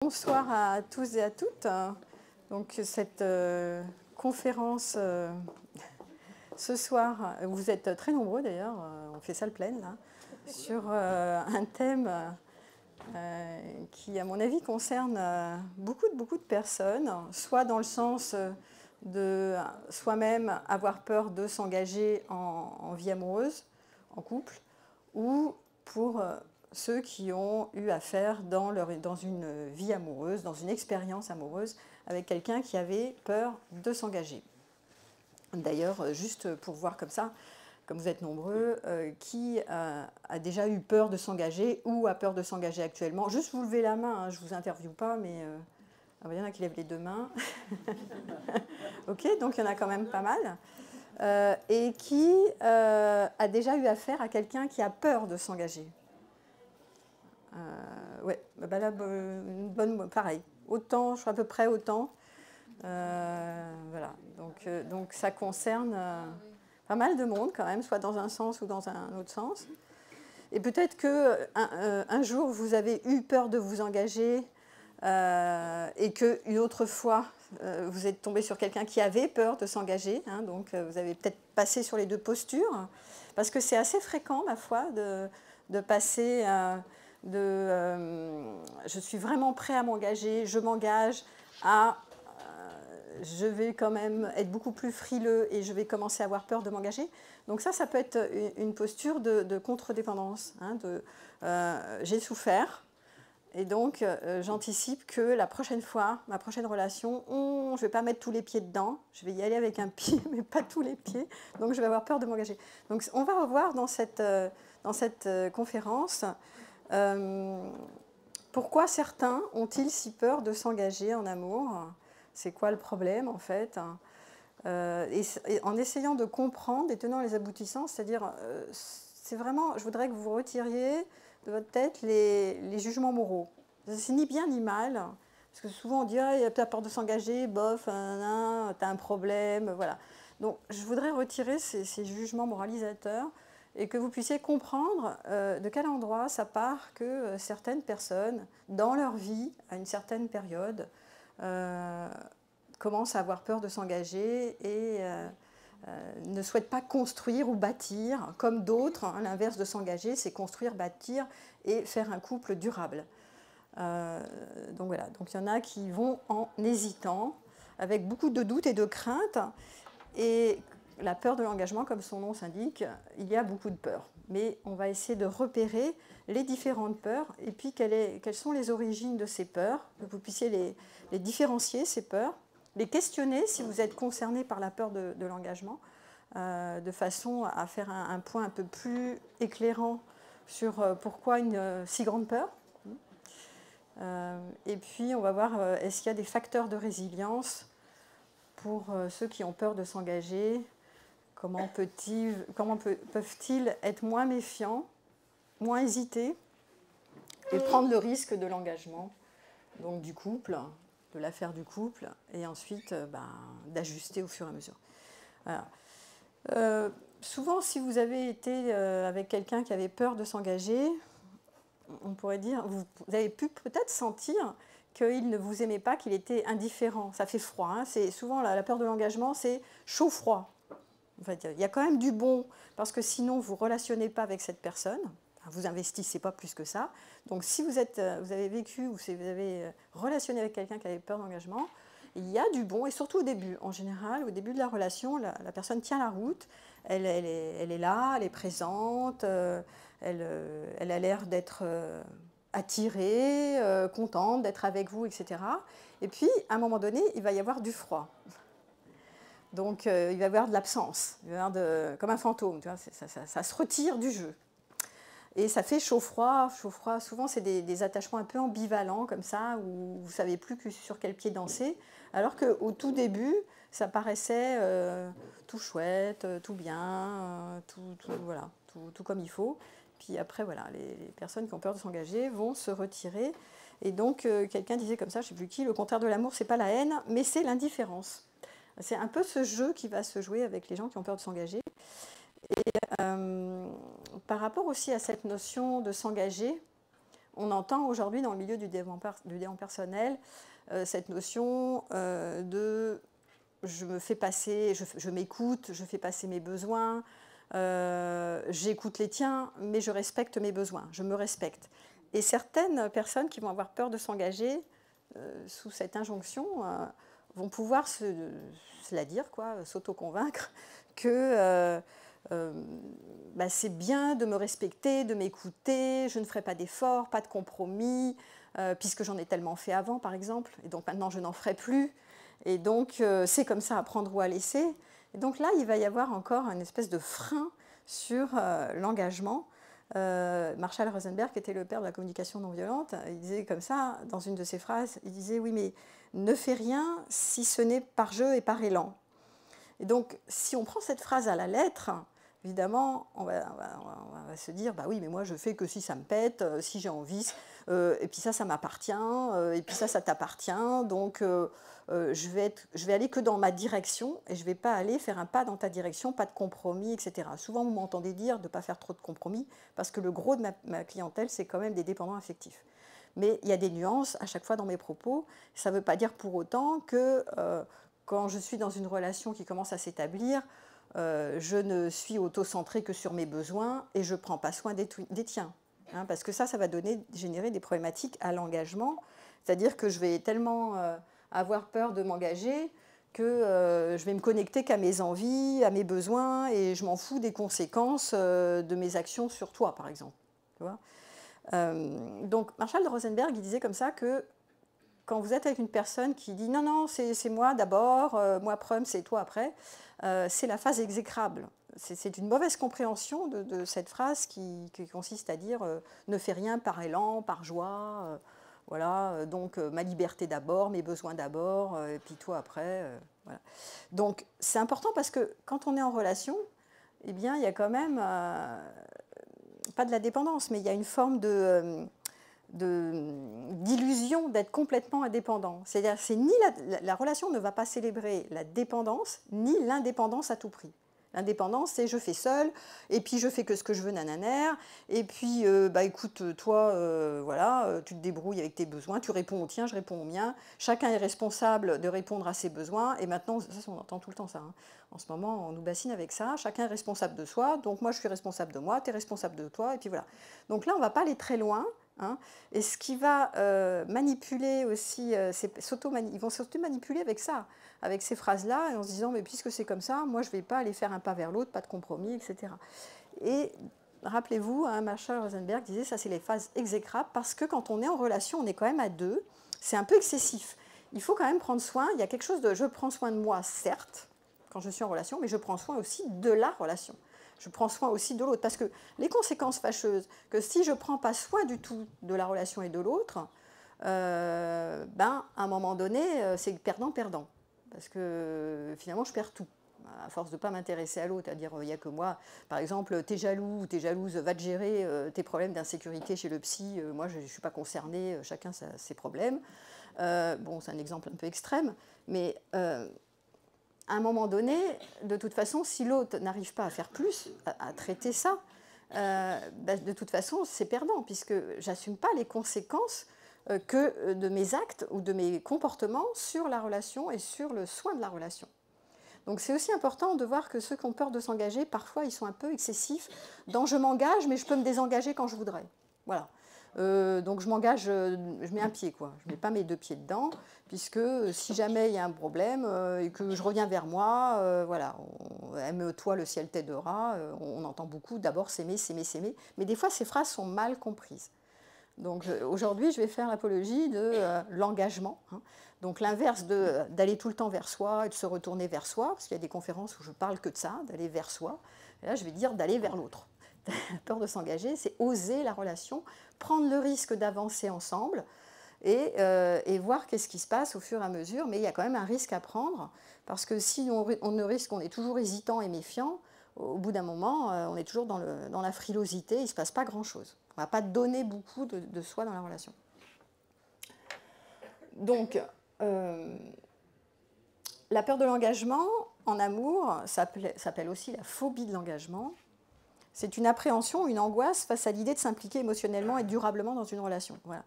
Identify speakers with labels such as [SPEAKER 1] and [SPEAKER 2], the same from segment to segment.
[SPEAKER 1] Bonsoir à tous et à toutes. Donc cette conférence ce soir, vous êtes très nombreux d'ailleurs, on fait salle pleine là, sur un thème qui à mon avis concerne beaucoup de personnes, soit dans le sens de soi-même avoir peur de s'engager en vie amoureuse, en couple, ou pour ceux qui ont eu affaire dans une vie amoureuse, dans une expérience amoureuse avec quelqu'un qui avait peur de s'engager. D'ailleurs, juste pour voir comme ça, comme vous êtes nombreux, qui a déjà eu peur de s'engager ou a peur de s'engager actuellement. Juste vous levez la main, hein, je ne vous interviewe pas, mais il y en a qui lèvent les deux mains. Ok, donc il y en a quand même pas mal. Et qui a déjà eu affaire à quelqu'un qui a peur de s'engager. Ouais, bah là, une bonne, pareil. Autant, je suis à peu près autant. Voilà, donc ça concerne pas mal de monde quand même, soit dans un sens ou dans un autre sens. Et peut-être qu'un jour, vous avez eu peur de vous engager et qu'une autre fois, vous êtes tombé sur quelqu'un qui avait peur de s'engager. Hein, donc vous avez peut-être passé sur les deux postures, parce que c'est assez fréquent, ma foi, de passer je suis vraiment prêt à m'engager, je m'engage, à je vais quand même être beaucoup plus frileux et je vais commencer à avoir peur de m'engager. Donc ça peut être une posture de contre-dépendance. Hein, j'ai souffert et donc j'anticipe que la prochaine fois, ma prochaine relation, je ne vais pas mettre tous les pieds dedans, je vais y aller avec un pied mais pas tous les pieds, donc je vais avoir peur de m'engager. Donc on va revoir dans cette conférence pourquoi certains ont-ils si peur de s'engager en amour. C'est quoi le problème en fait, et en essayant de comprendre, et tenant les aboutissants, c'est-à-dire, c'est vraiment, je voudrais que vous retiriez de votre tête les jugements moraux. C'est ni bien ni mal, parce que souvent on dit il a peur de s'engager, bof, t'as un problème, voilà. Donc je voudrais retirer ces jugements moralisateurs et que vous puissiez comprendre de quel endroit ça part que certaines personnes, dans leur vie, à une certaine période, commencent à avoir peur de s'engager et ne souhaitent pas construire ou bâtir, comme d'autres. Hein, l'inverse de s'engager, c'est construire, bâtir et faire un couple durable. Donc voilà, donc il y en a qui vont en hésitant, avec beaucoup de doutes et de craintes. Et la peur de l'engagement, comme son nom s'indique, il y a beaucoup de peurs. Mais on va essayer de repérer les différentes peurs et puis quelles sont les origines de ces peurs, que vous puissiez les différencier, ces peurs, les questionner si vous êtes concerné par la peur de l'engagement, de façon à faire un point un peu plus éclairant sur pourquoi une si grande peur. Et puis on va voir est-ce qu'il y a des facteurs de résilience pour ceux qui ont peur de s'engager. Comment peuvent-ils être moins méfiants, moins hésités et prendre le risque de l'engagement, donc du couple, de l'affaire du couple, et ensuite d'ajuster au fur et à mesure. Voilà. Souvent, si vous avez été avec quelqu'un qui avait peur de s'engager, on pourrait dire, vous avez pu peut-être sentir qu'il ne vous aimait pas, qu'il était indifférent. Ça fait froid. Hein. C'est souvent la peur de l'engagement, c'est chaud-froid. En fait, il y a quand même du bon, parce que sinon vous ne relationnez pas avec cette personne, vous n'investissez pas plus que ça. Donc si vous avez vécu ou si vous avez relationné avec quelqu'un qui avait peur d'engagement, il y a du bon, et surtout au début. En général, au début de la relation, la personne tient la route, elle est là, elle est présente, elle a l'air d'être attirée, contente d'être avec vous, etc. Et puis, à un moment donné, il va y avoir du froid. Donc, il va y avoir de l'absence, comme un fantôme, tu vois, ça se retire du jeu. Et ça fait chaud-froid. Souvent, c'est des attachements un peu ambivalents, comme ça, où vous ne savez plus sur quel pied danser. Alors qu'au tout début, ça paraissait tout chouette, tout bien, tout comme il faut. Puis après, voilà, les personnes qui ont peur de s'engager vont se retirer. Et donc, quelqu'un disait comme ça, je ne sais plus qui, le contraire de l'amour, ce n'est pas la haine, mais c'est l'indifférence. C'est un peu ce jeu qui va se jouer avec les gens qui ont peur de s'engager. Et par rapport aussi à cette notion de s'engager, on entend aujourd'hui dans le milieu du développement personnel cette notion de je me fais passer, je m'écoute, je fais passer mes besoins, j'écoute les tiens, mais je respecte mes besoins, je me respecte. Et certaines personnes qui vont avoir peur de s'engager sous cette injonction vont pouvoir se la dire, quoi, s'auto-convaincre que c'est bien de me respecter, de m'écouter, je ne ferai pas d'efforts, pas de compromis, puisque j'en ai tellement fait avant, par exemple, et donc maintenant je n'en ferai plus. Et donc c'est comme ça à prendre ou à laisser. Et donc là, il va y avoir encore une espèce de frein sur l'engagement. Marshall Rosenberg, qui était le père de la communication non violente, il disait comme ça, dans une de ses phrases, il disait « Oui, mais ne fais rien si ce n'est par jeu et par élan ». Et donc, si on prend cette phrase à la lettre, évidemment, on va se dire, bah oui, mais moi je fais que si ça me pète, si j'ai envie, et puis ça m'appartient, et puis ça t'appartient, donc je vais aller que dans ma direction, et je ne vais pas aller faire un pas dans ta direction, pas de compromis, etc. Souvent, vous m'entendez dire de ne pas faire trop de compromis, parce que le gros de ma clientèle, c'est quand même des dépendants affectifs. Mais il y a des nuances à chaque fois dans mes propos. Ça ne veut pas dire pour autant que quand je suis dans une relation qui commence à s'établir, je ne suis auto-centrée que sur mes besoins et je ne prends pas soin des tiens. Hein, parce que ça va générer des problématiques à l'engagement. C'est-à-dire que je vais tellement avoir peur de m'engager que je vais me connecter qu'à mes envies, à mes besoins, et je m'en fous des conséquences de mes actions sur toi, par exemple. Tu vois ? Donc Marshall Rosenberg, il disait comme ça que quand vous êtes avec une personne qui dit non, non, c'est moi d'abord, moi premier, c'est toi après, c'est la phase exécrable. C'est une mauvaise compréhension de cette phrase qui consiste à dire ne fais rien par élan, par joie, voilà, donc ma liberté d'abord, mes besoins d'abord, et puis toi après. Voilà. Donc c'est important parce que quand on est en relation, eh bien, il y a quand même, pas de la dépendance, mais il y a une forme d'illusion d'être complètement indépendant. C'est-à-dire que ni la relation ne va pas célébrer la dépendance, ni l'indépendance à tout prix. L'indépendance, c'est je fais seul, et puis je fais que ce que je veux, nananaire, et puis écoute, toi, voilà, tu te débrouilles avec tes besoins, tu réponds aux tiens, je réponds aux miens, chacun est responsable de répondre à ses besoins, et maintenant, ça on entend tout le temps ça, hein. En ce moment, on nous bassine avec ça, chacun est responsable de soi, donc moi je suis responsable de moi, tu es responsable de toi, et puis voilà. Donc là, on ne va pas aller très loin. Hein. Et ce qui va manipuler aussi, ils vont s'auto-manipuler avec ça, avec ces phrases-là, en se disant, mais puisque c'est comme ça, moi je ne vais pas aller faire un pas vers l'autre, pas de compromis, etc. Et rappelez-vous, hein, Marshall Rosenberg disait, ça c'est les phases exécrables, parce que quand on est en relation, on est quand même à deux, c'est un peu excessif. Il faut quand même prendre soin, il y a quelque chose de, je prends soin de moi, certes, quand je suis en relation, mais je prends soin aussi de la relation. Je prends soin aussi de l'autre. Parce que les conséquences fâcheuses, que si je ne prends pas soin du tout de la relation et de l'autre, à un moment donné, c'est perdant-perdant. Parce que finalement, je perds tout. À force de ne pas m'intéresser à l'autre, à dire il n'y a que moi. Par exemple, t'es jaloux ou t'es jalouse, va te gérer tes problèmes d'insécurité chez le psy. Moi, je ne suis pas concernée, chacun ses problèmes. Bon, c'est un exemple un peu extrême, mais à un moment donné, de toute façon, si l'autre n'arrive pas à faire plus, à traiter ça, de toute façon, c'est perdant, puisque je n'assume pas les conséquences que de mes actes ou de mes comportements sur la relation et sur le soin de la relation. Donc c'est aussi important de voir que ceux qui ont peur de s'engager, parfois, ils sont un peu excessifs dans « je m'engage, mais je peux me désengager quand je voudrais ». Voilà. Donc je m'engage, je mets un pied, quoi. Je ne mets pas mes deux pieds dedans, puisque si jamais il y a un problème et que je reviens vers moi, voilà, aime-toi, le ciel t'aidera, on entend beaucoup, d'abord s'aimer, s'aimer, s'aimer, mais des fois ces phrases sont mal comprises. Donc aujourd'hui, je vais faire l'apologie de l'engagement, hein. Donc l'inverse d'aller tout le temps vers soi et de se retourner vers soi, parce qu'il y a des conférences où je parle que de ça, d'aller vers soi, et là je vais dire d'aller vers l'autre. La peur de s'engager, c'est oser la relation, prendre le risque d'avancer ensemble et voir qu'est-ce qui se passe au fur et à mesure. Mais il y a quand même un risque à prendre, parce que si on est toujours hésitant et méfiant, au bout d'un moment, on est toujours dans la frilosité, il ne se passe pas grand-chose. On ne va pas donner beaucoup de soi dans la relation. Donc, la peur de l'engagement en amour s'appelle aussi la phobie de l'engagement. C'est une appréhension, une angoisse face à l'idée de s'impliquer émotionnellement et durablement dans une relation. Voilà.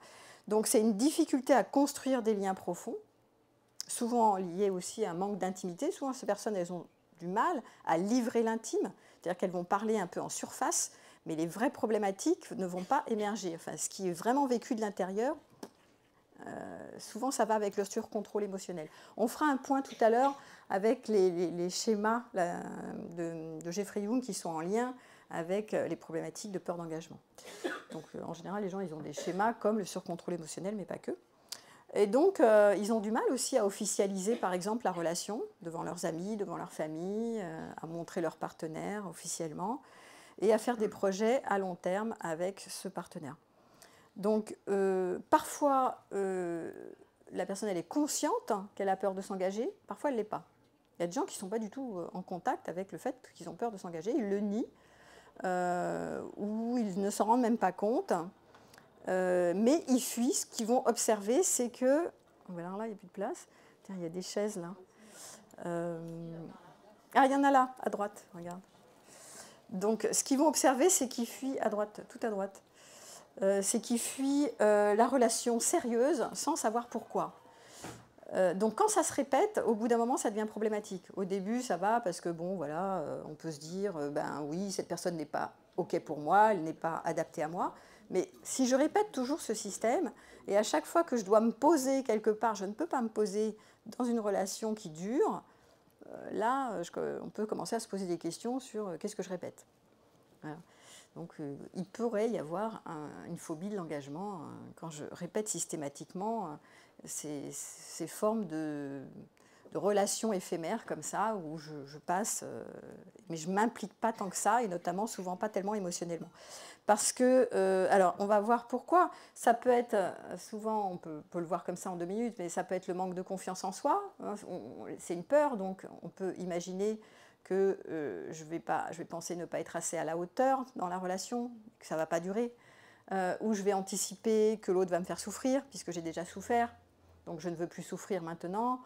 [SPEAKER 1] Donc c'est une difficulté à construire des liens profonds, souvent liés aussi à un manque d'intimité. Souvent ces personnes, elles ont du mal à livrer l'intime, c'est-à-dire qu'elles vont parler un peu en surface, mais les vraies problématiques ne vont pas émerger. Enfin, ce qui est vraiment vécu de l'intérieur, souvent ça va avec le surcontrôle émotionnel. On fera un point tout à l'heure avec les schémas de Jeffrey Young qui sont en lien avec les problématiques de peur d'engagement. Donc en général, les gens ils ont des schémas comme le surcontrôle émotionnel, mais pas que. Et donc, ils ont du mal aussi à officialiser, par exemple, la relation devant leurs amis, devant leur famille, à montrer leur partenaire officiellement, et à faire des projets à long terme avec ce partenaire. Donc, parfois, la personne, elle est consciente qu'elle a peur de s'engager, parfois, elle ne l'est pas. Il y a des gens qui ne sont pas du tout en contact avec le fait qu'ils ont peur de s'engager, ils le nient, ou ils ne s'en rendent même pas compte. Mais ils fuient. Ce qu'ils vont observer, c'est que... Voilà, là, il n'y a plus de place. Tiens, il y a des chaises, là. Ah, il y en a là, à droite, regarde. Donc, ce qu'ils vont observer, c'est qu'ils fuient à droite, tout à droite. C'est qu'ils fuient la relation sérieuse sans savoir pourquoi. Donc, quand ça se répète, au bout d'un moment, ça devient problématique. Au début, ça va parce que, bon, voilà, on peut se dire, ben oui, cette personne n'est pas OK pour moi, elle n'est pas adaptée à moi. Mais si je répète toujours ce système, et à chaque fois que je dois me poser quelque part, je ne peux pas me poser dans une relation qui dure, là, on peut commencer à se poser des questions sur qu'est-ce que je répète. Voilà. Donc, il pourrait y avoir une phobie de l'engagement quand je répète systématiquement ces formes de relations éphémères comme ça, où je passe, mais je ne m'implique pas tant que ça, et notamment souvent pas tellement émotionnellement. Parce que, alors on va voir pourquoi, ça peut être, souvent on peut le voir comme ça en 2 minutes, mais ça peut être le manque de confiance en soi, hein, c'est une peur, donc on peut imaginer que je vais penser ne pas être assez à la hauteur dans la relation, que ça ne va pas durer, ou je vais anticiper que l'autre va me faire souffrir, puisque j'ai déjà souffert, donc je ne veux plus souffrir maintenant,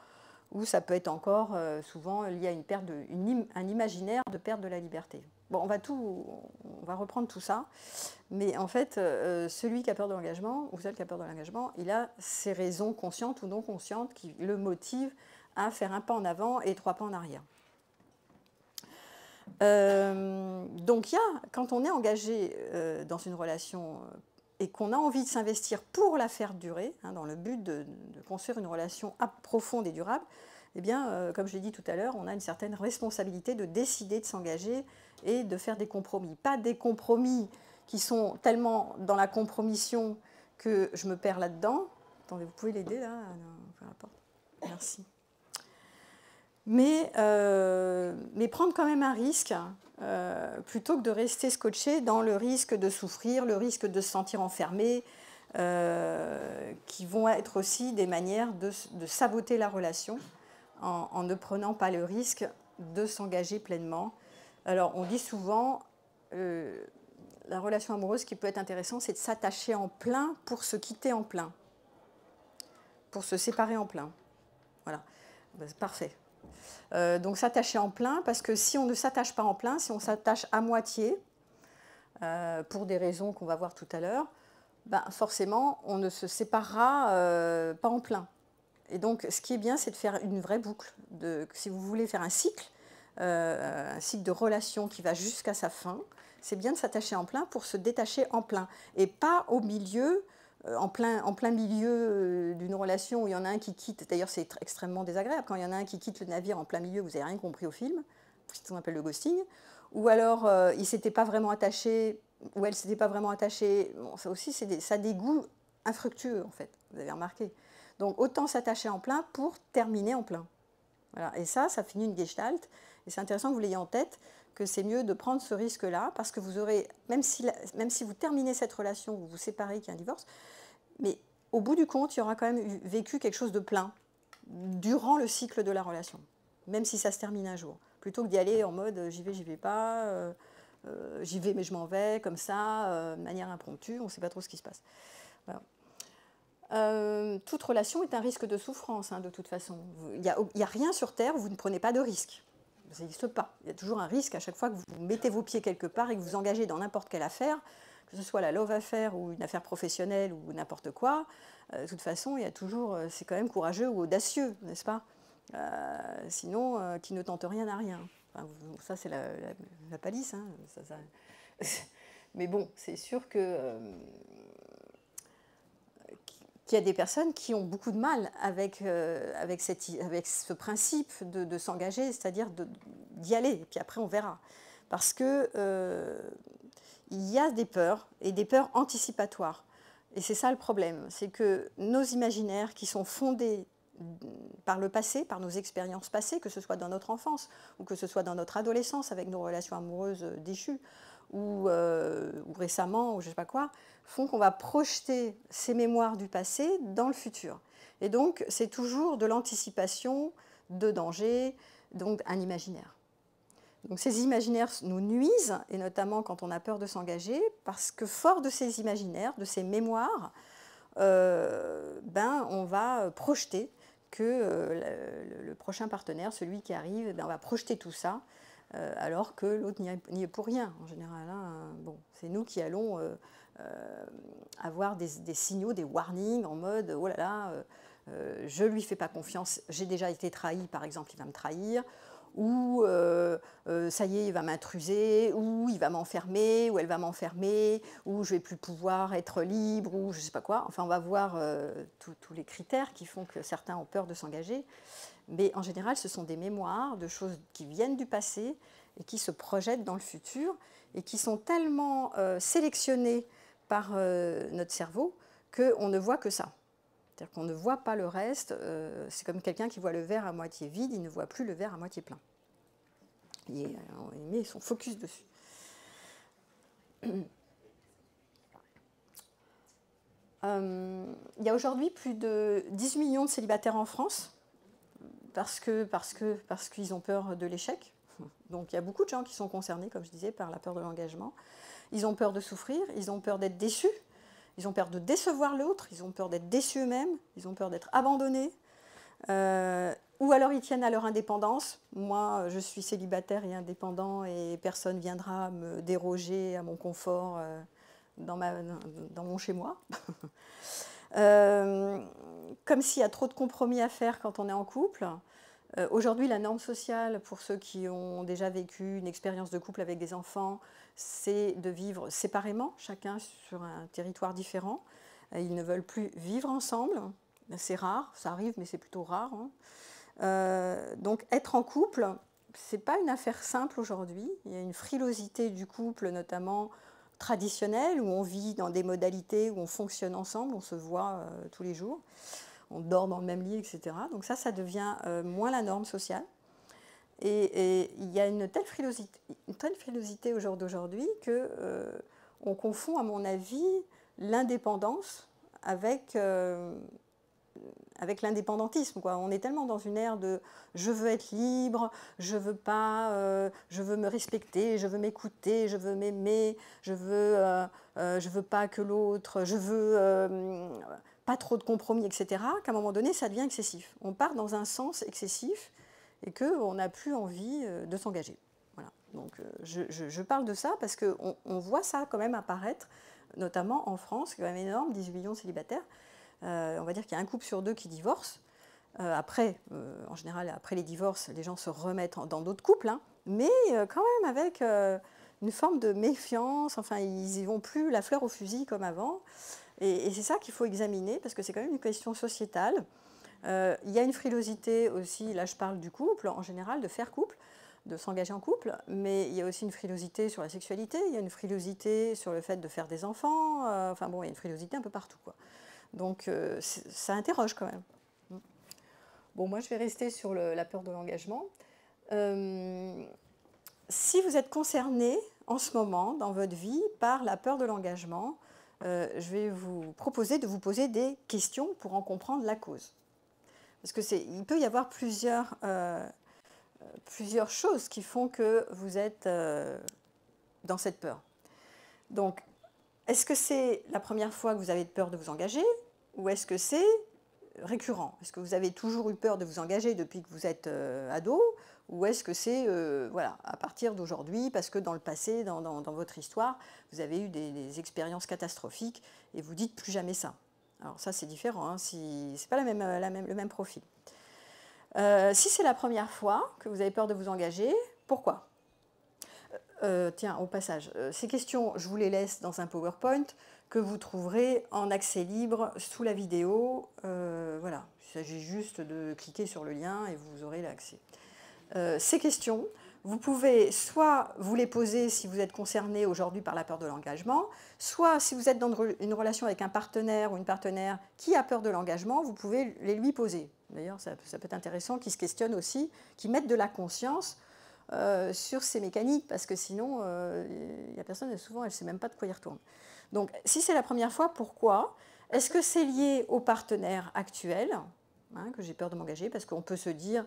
[SPEAKER 1] ou ça peut être encore souvent lié à une perte un imaginaire de perte de la liberté. Bon, on va reprendre tout ça, mais en fait, celui qui a peur de l'engagement, ou celle qui a peur de l'engagement, il a ses raisons conscientes ou non conscientes qui le motivent à faire un pas en avant et 3 pas en arrière. Donc, quand on est engagé dans une relation et qu'on a envie de s'investir pour la faire durer, hein, dans le but de construire une relation profonde et durable, eh bien, comme je l'ai dit tout à l'heure, on a une certaine responsabilité de décider de s'engager et de faire des compromis. Pas des compromis qui sont tellement dans la compromission que je me perds là-dedans. Attendez, vous pouvez l'aider là? Peu importe. Merci. Mais prendre quand même un risque, plutôt que de rester scotché dans le risque de souffrir, le risque de se sentir enfermé, qui vont être aussi des manières de saboter la relation en ne prenant pas le risque de s'engager pleinement. Alors on dit souvent, la relation amoureuse, ce qui peut être intéressant, c'est de s'attacher en plein pour se quitter en plein, pour se séparer en plein. Voilà, ben, c'est parfait. Donc s'attacher en plein, parce que si on ne s'attache pas en plein, si on s'attache à moitié, pour des raisons qu'on va voir tout à l'heure, ben forcément on ne se séparera pas en plein. Et donc ce qui est bien, c'est de faire une vraie boucle. Si vous voulez faire un cycle de relation qui va jusqu'à sa fin, c'est bien de s'attacher en plein pour se détacher en plein, et pas au milieu, en plein milieu d'une relation où il y en a un qui quitte. D'ailleurs, c'est extrêmement désagréable quand il y en a un qui quitte le navire en plein milieu, vous n'avez rien compris au film, c'est ce qu'on appelle le ghosting, ou alors il ne s'était pas vraiment attaché, ou elle ne s'était pas vraiment attachée. Bon, ça aussi, ça a des goûts infructueux, en fait, vous avez remarqué. Donc autant s'attacher en plein pour terminer en plein. Voilà. Et ça finit une gestalt, et c'est intéressant que vous l'ayez en tête, que c'est mieux de prendre ce risque-là, parce que vous aurez, même si vous terminez cette relation, vous vous séparez, qu'il y a un divorce, mais au bout du compte, il y aura quand même vécu quelque chose de plein durant le cycle de la relation, même si ça se termine un jour. Plutôt que d'y aller en mode j'y vais pas, j'y vais mais je m'en vais, comme ça, de manière impromptue, on ne sait pas trop ce qui se passe. Voilà. Toute relation est un risque de souffrance, hein, de toute façon. Il n'y a rien sur Terre où vous ne prenez pas de risque. Ça n'existe pas. Il y a toujours un risque à chaque fois que vous mettez vos pieds quelque part et que vous vous engagez dans n'importe quelle affaire, que ce soit la love affaire ou une affaire professionnelle ou n'importe quoi. De toute façon, il y a toujours, c'est quand même courageux ou audacieux, n'est-ce pas? Sinon, qui ne tente rien n'a rien. Enfin, ça, c'est la palisse. Hein. Mais bon, c'est sûr que qu'il y a des personnes qui ont beaucoup de mal avec ce principe de s'engager, c'est-à-dire d'y aller, et puis après on verra. Parce que il y a des peurs, et des peurs anticipatoires. Et c'est ça le problème, c'est que nos imaginaires qui sont fondés par le passé, par nos expériences passées, que ce soit dans notre enfance, ou que ce soit dans notre adolescence avec nos relations amoureuses déchues, ou récemment, ou je ne sais pas quoi, font qu'on va projeter ces mémoires du passé dans le futur. Et donc, c'est toujours de l'anticipation, de danger, donc un imaginaire. Donc ces imaginaires nous nuisent, et notamment quand on a peur de s'engager, parce que fort de ces imaginaires, de ces mémoires, on va projeter que le prochain partenaire, celui qui arrive, on va projeter tout ça, alors que l'autre n'y est pour rien, en général. Hein. Bon, c'est nous qui allons avoir des signaux, des warnings en mode « oh là là, je ne lui fais pas confiance, j'ai déjà été trahi, par exemple, il va me trahir », ou ça y est, il va m'intruser, ou il va m'enfermer, ou elle va m'enfermer, ou je ne vais plus pouvoir être libre, ou je ne sais pas quoi. Enfin, on va voir tous les critères qui font que certains ont peur de s'engager. Mais en général, ce sont des mémoires de choses qui viennent du passé et qui se projettent dans le futur et qui sont tellement sélectionnées par notre cerveau qu'on ne voit que ça. C'est-à-dire qu'on ne voit pas le reste. C'est comme quelqu'un qui voit le verre à moitié vide, il ne voit plus le verre à moitié plein. Il met son focus dessus. Il y a aujourd'hui plus de 10 millions de célibataires en France parce qu'ils ont peur de l'échec. Donc il y a beaucoup de gens qui sont concernés, comme je disais, par la peur de l'engagement. Ils ont peur de souffrir, ils ont peur d'être déçus. Ils ont peur de décevoir l'autre, ils ont peur d'être déçus eux-mêmes, ils ont peur d'être abandonnés. Ou alors ils tiennent à leur indépendance. Moi, je suis célibataire et indépendant et personne ne viendra me déroger à mon confort dans mon chez-moi. Comme s'il y a trop de compromis à faire quand on est en couple. Aujourd'hui, la norme sociale, pour ceux qui ont déjà vécu une expérience de couple avec des enfants, c'est de vivre séparément, chacun sur un territoire différent. Ils ne veulent plus vivre ensemble. C'est rare, ça arrive, mais c'est plutôt rare. Hein. Donc être en couple, ce n'est pas une affaire simple aujourd'hui. Il y a une frilosité du couple, notamment traditionnelle, où on vit dans des modalités, où on fonctionne ensemble, on se voit tous les jours. On dort dans le même lit, etc. Donc ça devient moins la norme sociale. Et il y a une telle frilosité au jour d'aujourd'hui qu'on confond, à mon avis, l'indépendance avec l'indépendantisme. On est tellement dans une ère de « je veux être libre, je veux me respecter, je veux m'écouter, je veux m'aimer, je veux pas que l'autre, je veux pas trop de compromis, etc. » qu'à un moment donné, ça devient excessif. On part dans un sens excessif et qu'on n'a plus envie de s'engager. Voilà. Donc je parle de ça parce qu'on voit ça quand même apparaître, notamment en France, c'est quand même énorme, 18 millions de célibataires. On va dire qu'il y a un couple sur deux qui divorce. En général, après les divorces, les gens se remettent dans d'autres couples, hein, mais quand même avec une forme de méfiance. Enfin, ils n'y vont plus la fleur au fusil comme avant. Et c'est ça qu'il faut examiner, parce que c'est quand même une question sociétale. Il y a une frilosité aussi, là je parle du couple, en général, de faire couple, de s'engager en couple, mais il y a aussi une frilosité sur la sexualité, il y a une frilosité sur le fait de faire des enfants, enfin bon, il y a une frilosité un peu partout, quoi. Donc ça interroge quand même. Bon, moi je vais rester sur la peur de l'engagement. Si vous êtes concerné en ce moment dans votre vie par la peur de l'engagement, je vais vous proposer de vous poser des questions pour en comprendre la cause. Parce qu'il peut y avoir plusieurs choses qui font que vous êtes dans cette peur. Donc, est-ce que c'est la première fois que vous avez peur de vous engager, ou est-ce que c'est récurrent? Est-ce que vous avez toujours eu peur de vous engager depuis que vous êtes ado? Ou est-ce que c'est voilà, à partir d'aujourd'hui, parce que dans le passé, dans votre histoire, vous avez eu des expériences catastrophiques et vous dites plus jamais ça? Alors ça, c'est différent, hein, si, c'est pas le même profil. Si c'est la première fois que vous avez peur de vous engager, pourquoi? Tiens, au passage, ces questions, je vous les laisse dans un PowerPoint que vous trouverez en accès libre sous la vidéo. Voilà, il s'agit juste de cliquer sur le lien et vous aurez l'accès. Ces questions, vous pouvez soit vous les poser si vous êtes concerné aujourd'hui par la peur de l'engagement, soit si vous êtes dans une relation avec un partenaire ou une partenaire qui a peur de l'engagement, vous pouvez les lui poser. D'ailleurs, ça peut être intéressant qu'ils se questionnent aussi, qu'ils mettent de la conscience sur ces mécaniques, parce que sinon, il n'y a personne, et souvent, elle ne sait même pas de quoi il retourne. Donc, si c'est la première fois, pourquoi? Est-ce que c'est lié au partenaire actuel, hein, que j'ai peur de m'engager? Parce qu'on peut se dire,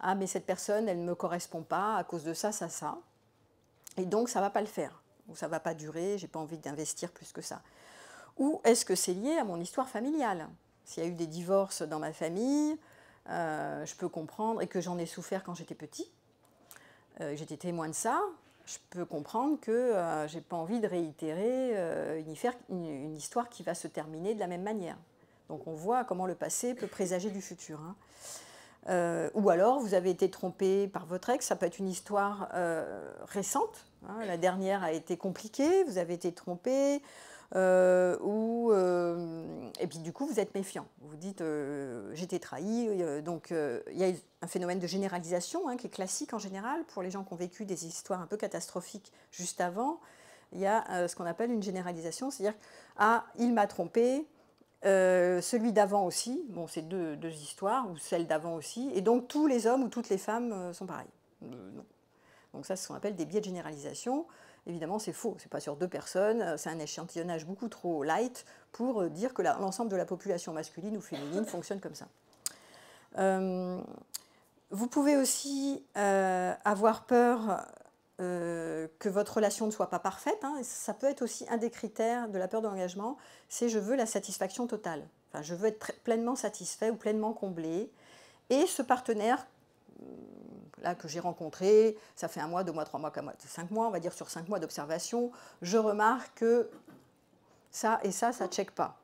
[SPEAKER 1] ah, mais cette personne, elle ne me correspond pas à cause de ça, ça, ça. Et donc, ça ne va pas le faire. Ou ça ne va pas durer, je n'ai pas envie d'investir plus que ça. Ou est-ce que c'est lié à mon histoire familiale? S'il y a eu des divorces dans ma famille, je peux comprendre, et que j'en ai souffert quand j'étais petit, j'étais témoin de ça, je peux comprendre que je n'ai pas envie de réitérer une histoire qui va se terminer de la même manière. Donc on voit comment le passé peut présager du futur, hein. Ou alors vous avez été trompé par votre ex, ça peut être une histoire récente, hein, la dernière a été compliquée, vous avez été trompé, et puis du coup vous êtes méfiant, vous vous dites j'étais trahi, donc il y a un phénomène de généralisation, hein, qui est classique en général pour les gens qui ont vécu des histoires un peu catastrophiques juste avant. Il y a ce qu'on appelle une généralisation, c'est-à-dire ah, il m'a trompé, celui d'avant aussi, bon, c'est deux histoires, ou celle d'avant aussi, et donc tous les hommes ou toutes les femmes sont pareils. Non. Donc ça, c'est ce qu'on appelle des biais de généralisation. Évidemment, c'est faux, c'est pas sur deux personnes, c'est un échantillonnage beaucoup trop light pour dire que l'ensemble de la population masculine ou féminine fonctionne comme ça. Vous pouvez aussi avoir peur que votre relation ne soit pas parfaite, hein, et ça peut être aussi un des critères de la peur de l'engagement, c'est je veux la satisfaction totale. Enfin, je veux être pleinement satisfait ou pleinement comblé. Et ce partenaire là, que j'ai rencontré, ça fait 1 mois, 2 mois, 3 mois, 4 mois, 5 mois, on va dire sur 5 mois d'observation, je remarque que ça et ça ne check pas.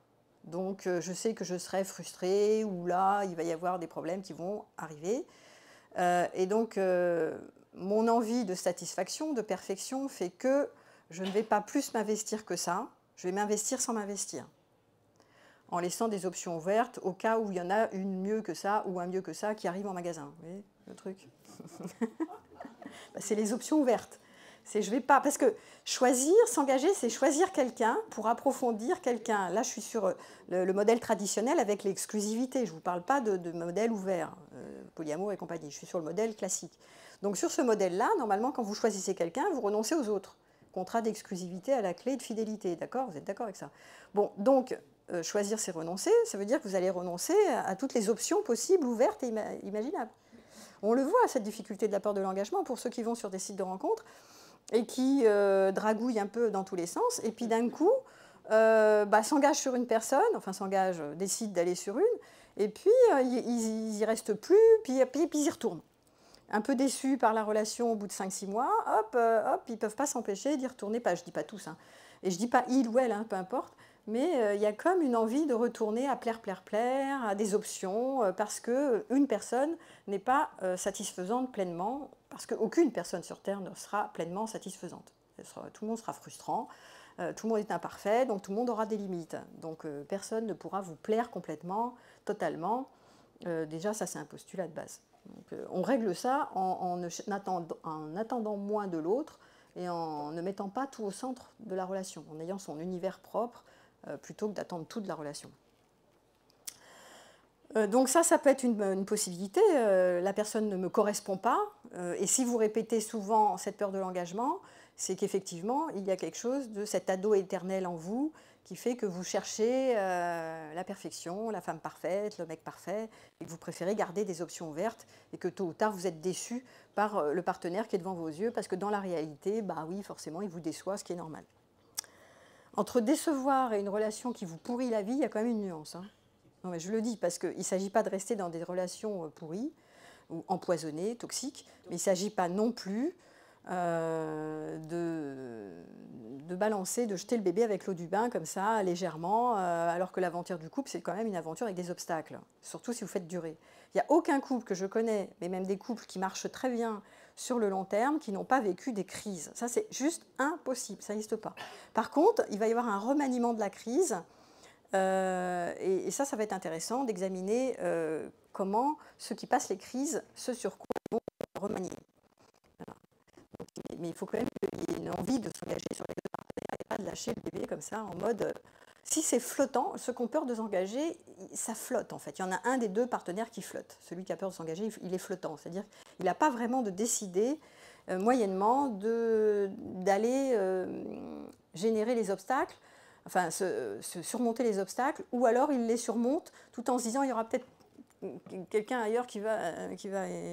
[SPEAKER 1] Donc je sais que je serai frustrée, ou là, il va y avoir des problèmes qui vont arriver. Et donc, mon envie de satisfaction, de perfection, fait que je ne vais pas plus m'investir que ça, je vais m'investir sans m'investir, en laissant des options ouvertes au cas où il y en a une mieux que ça ou un mieux que ça qui arrive en magasin. Vous voyez le truc? C'est les options ouvertes. Je vais pas, parce que choisir, s'engager, c'est choisir quelqu'un pour approfondir quelqu'un. Là, je suis sur le modèle traditionnel avec l'exclusivité. Je ne vous parle pas de modèle ouvert, polyamour et compagnie. Je suis sur le modèle classique. Donc sur ce modèle-là, normalement, quand vous choisissez quelqu'un, vous renoncez aux autres. Contrat d'exclusivité à la clé de fidélité. D'accord? Vous êtes d'accord avec ça? Bon, donc choisir, c'est renoncer. Ça veut dire que vous allez renoncer à toutes les options possibles, ouvertes et imaginables. On le voit, cette difficulté de la peur de l'engagement, pour ceux qui vont sur des sites de rencontres et qui dragouillent un peu dans tous les sens, et puis d'un coup s'engagent sur une personne, enfin décident d'aller sur une, et puis ils n'y restent plus, puis ils y retournent. Un peu déçus par la relation au bout de 5-6 mois, hop, ils ne peuvent pas s'empêcher d'y retourner, pas, je ne dis pas tous, hein, et je ne dis pas il ou elle, hein, peu importe, mais il y a comme une envie de retourner à plaire, à des options, parce qu'une personne n'est pas satisfaisante pleinement, parce qu'aucune personne sur Terre ne sera pleinement satisfaisante. Tout le monde sera frustrant, tout le monde est imparfait, donc tout le monde aura des limites. Donc personne ne pourra vous plaire complètement, totalement. Déjà, ça c'est un postulat de base. Donc, on règle ça en attendant moins de l'autre et en ne mettant pas tout au centre de la relation, en ayant son univers propre, plutôt que d'attendre tout de la relation. Donc ça peut être une possibilité. La personne ne me correspond pas. Et si vous répétez souvent cette peur de l'engagement, c'est qu'effectivement, il y a quelque chose de cet ado éternel en vous qui fait que vous cherchez la perfection, la femme parfaite, le mec parfait, et que vous préférez garder des options ouvertes, et que tôt ou tard, vous êtes déçu par le partenaire qui est devant vos yeux, parce que dans la réalité, bah oui, forcément, il vous déçoit, ce qui est normal. Entre décevoir et une relation qui vous pourrit la vie, il y a quand même une nuance, hein. Non, mais je le dis parce qu'il ne s'agit pas de rester dans des relations pourries ou empoisonnées, toxiques, mais il ne s'agit pas non plus de balancer, de jeter le bébé avec l'eau du bain comme ça, légèrement, alors que l'aventure du couple, c'est quand même une aventure avec des obstacles, surtout si vous faites durer. Il n'y a aucun couple que je connais, mais même des couples qui marchent très bien sur le long terme, qui n'ont pas vécu des crises. Ça, c'est juste impossible, ça n'existe pas. Par contre, il va y avoir un remaniement de la crise, et ça va être intéressant d'examiner comment ceux qui passent les crises, ce sur quoi ils vont remanier. Voilà. Donc, mais il faut quand même qu'il y ait une envie de s'engager sur les deux partenaires et pas de lâcher le bébé comme ça en mode... si c'est flottant, ceux qui ont peur de s'engager, ça flotte en fait. Il y en a un des deux partenaires qui flotte. Celui qui a peur de s'engager, il est flottant. C'est-à-dire qu'il n'a pas vraiment de décider moyennement d'aller générer les obstacles, enfin surmonter les obstacles, ou alors il les surmonte tout en se disant il y aura peut-être quelqu'un ailleurs qui va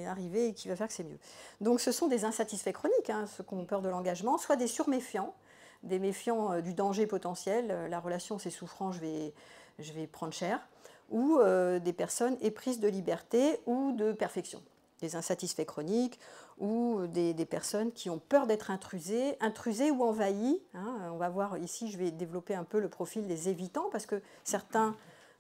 [SPEAKER 1] arriver et qui va faire que c'est mieux. Donc ce sont des insatisfaits chroniques, hein, ceux qui ont peur de l'engagement, soit des surméfiants, des méfiants du danger potentiel, la relation c'est souffrant, je vais prendre cher, ou des personnes éprises de liberté ou de perfection, des insatisfaits chroniques, ou des personnes qui ont peur d'être intrusées ou envahies. Hein. On va voir ici, je vais développer un peu le profil des évitants, parce que certains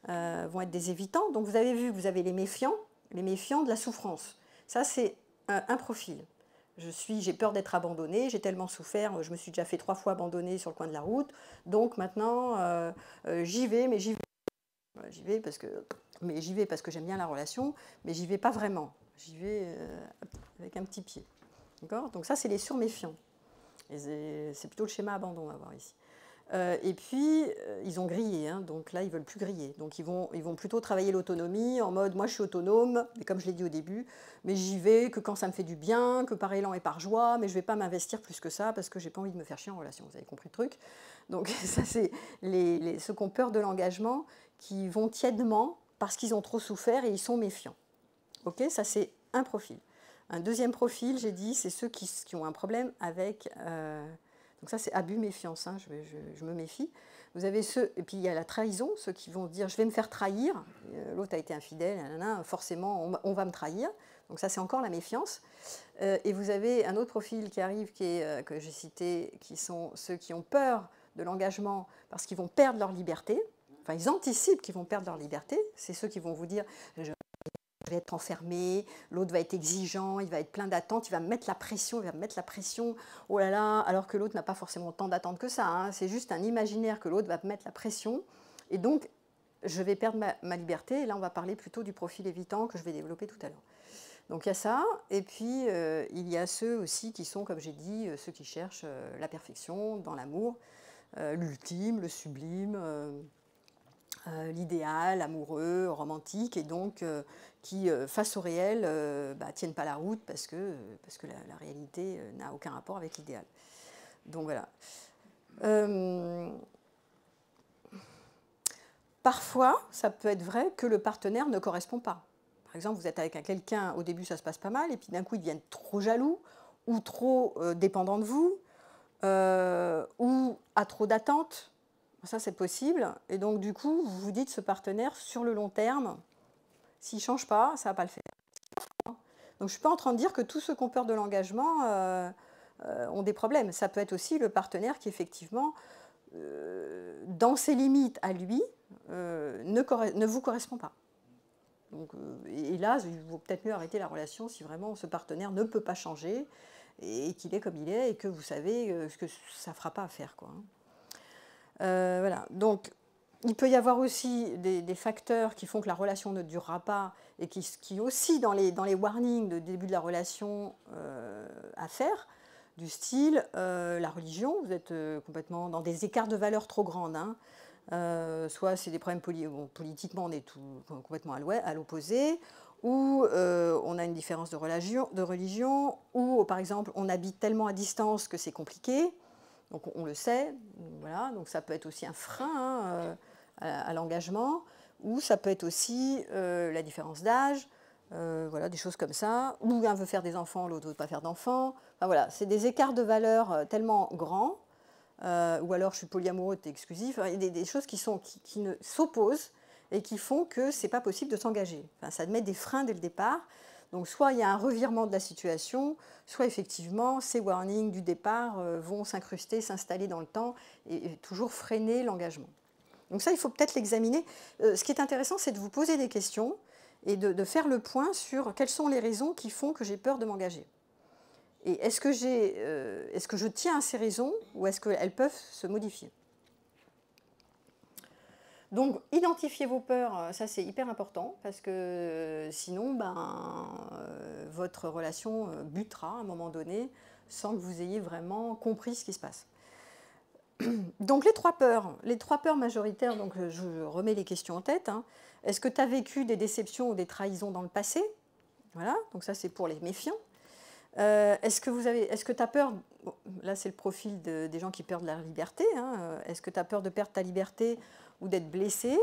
[SPEAKER 1] vont être des évitants. Donc vous avez vu que vous avez les méfiants de la souffrance. Ça c'est un profil. J'ai peur d'être abandonnée, j'ai tellement souffert, je me suis déjà fait 3 fois abandonner sur le coin de la route, donc maintenant j'y vais, mais j'y vais parce que j'aime bien la relation, mais j'y vais pas vraiment, j'y vais avec un petit pied. D'accord ? Donc ça c'est les surméfiants. C'est plutôt le schéma abandon à voir ici. Et puis, ils ont grillé, hein, donc là, ils ne veulent plus griller. Donc, ils vont plutôt travailler l'autonomie en mode, moi, je suis autonome, mais comme je l'ai dit au début, mais j'y vais que quand ça me fait du bien, que par élan et par joie, mais je ne vais pas m'investir plus que ça parce que je n'ai pas envie de me faire chier en relation. Vous avez compris le truc ? Donc, ça, c'est ceux qui ont peur de l'engagement, qui vont tièdement parce qu'ils ont trop souffert et ils sont méfiants. Ok ? Ça, c'est un profil. Un deuxième profil, j'ai dit, c'est ceux qui ont un problème avec... donc ça, c'est abus, méfiance, hein, je me méfie. Vous avez ceux, et puis il y a la trahison, ceux qui vont dire « je vais me faire trahir », l'autre a été infidèle, nanana, forcément on va me trahir. Donc ça, c'est encore la méfiance. Et vous avez un autre profil qui arrive, que j'ai cité, qui sont ceux qui ont peur de l'engagement parce qu'ils vont perdre leur liberté. Enfin, ils anticipent qu'ils vont perdre leur liberté. C'est ceux qui vont vous dire « je vais être enfermé, l'autre va être exigeant, il va être plein d'attentes, il va me mettre la pression, oh là là, alors que l'autre n'a pas forcément tant d'attentes que ça, hein. C'est juste un imaginaire que l'autre va me mettre la pression, et donc je vais perdre ma liberté, et là on va parler plutôt du profil évitant que je vais développer tout à l'heure. Donc il y a ça, et puis il y a ceux aussi qui sont, comme j'ai dit, ceux qui cherchent la perfection dans l'amour, l'ultime, le sublime, l'idéal, amoureux, romantique, et donc qui, face au réel, tiennent pas la route parce que la réalité n'a aucun rapport avec l'idéal. Donc voilà. Parfois, ça peut être vrai que le partenaire ne correspond pas. Par exemple, vous êtes avec quelqu'un, au début ça se passe pas mal, et puis d'un coup ils deviennent trop jaloux, ou trop dépendants de vous, ou à trop d'attentes. Ça, c'est possible. Et donc, du coup, vous vous dites, ce partenaire, sur le long terme, s'il ne change pas, ça ne va pas le faire. Donc, je ne suis pas en train de dire que tous ceux qui ont peur de l'engagement ont des problèmes. Ça peut être aussi le partenaire qui, effectivement, dans ses limites à lui, ne vous correspond pas. Donc, et là, il vaut peut-être mieux arrêter la relation si vraiment ce partenaire ne peut pas changer et qu'il est comme il est et que vous savez ce que ça ne fera pas affaire, quoi. Voilà. Donc, il peut y avoir aussi des facteurs qui font que la relation ne durera pas et qui aussi dans les warnings de début de la relation à faire, du style la religion, vous êtes complètement dans des écarts de valeurs trop grands, hein. Soit c'est des problèmes politiquement, on est complètement à l'opposé, ou on a une différence de religion, ou par exemple on habite tellement à distance que c'est compliqué. Donc on le sait, voilà, donc ça peut être aussi un frein, hein, à l'engagement, ou ça peut être aussi la différence d'âge, voilà, des choses comme ça, ou un veut faire des enfants, l'autre ne veut pas faire d'enfants. Enfin, voilà, c'est des écarts de valeur tellement grands, ou alors je suis polyamoureux, t'es exclusif, des choses qui s'opposent et qui font que ce n'est pas possible de s'engager. Enfin, ça met des freins dès le départ. Donc soit il y a un revirement de la situation, soit effectivement ces warnings du départ vont s'incruster, s'installer dans le temps et toujours freiner l'engagement. Donc ça, il faut peut-être l'examiner. Ce qui est intéressant, c'est de vous poser des questions et de faire le point sur quelles sont les raisons qui font que j'ai peur de m'engager. Et est-ce que je tiens à ces raisons ou est-ce qu'elles peuvent se modifier? Donc, identifier vos peurs, ça c'est hyper important parce que sinon, votre relation butera à un moment donné sans que vous ayez vraiment compris ce qui se passe. Donc, les trois peurs majoritaires, donc je remets les questions en tête. Hein. Est-ce que tu as vécu des déceptions ou des trahisons dans le passé? Voilà, donc ça c'est pour les méfiants. Est-ce que tu as peur, bon, là c'est le profil des gens qui perdent la liberté, hein, est-ce que tu as peur de perdre ta liberté ou d'être blessé?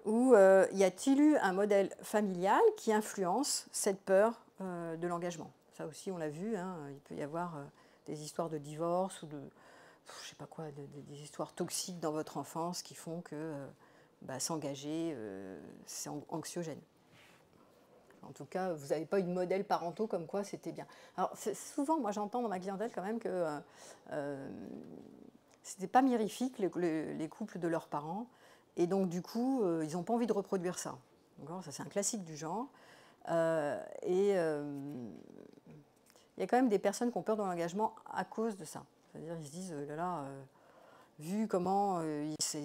[SPEAKER 1] Ou y a-t-il eu un modèle familial qui influence cette peur de l'engagement? Ça aussi on l'a vu, hein, il peut y avoir des histoires de divorce ou de, je sais pas quoi, des histoires toxiques dans votre enfance qui font que s'engager, c'est anxiogène. En tout cas, vous n'avez pas eu de modèles parentaux comme quoi c'était bien. Alors, souvent, moi, j'entends dans ma clientèle quand même que c'était pas mirifique, les couples de leurs parents. Et donc, du coup, ils n'ont pas envie de reproduire ça. Ça, c'est un classique du genre. Il y a quand même des personnes qui ont peur de l'engagement à cause de ça. C'est-à-dire, ils se disent, vu comment ils se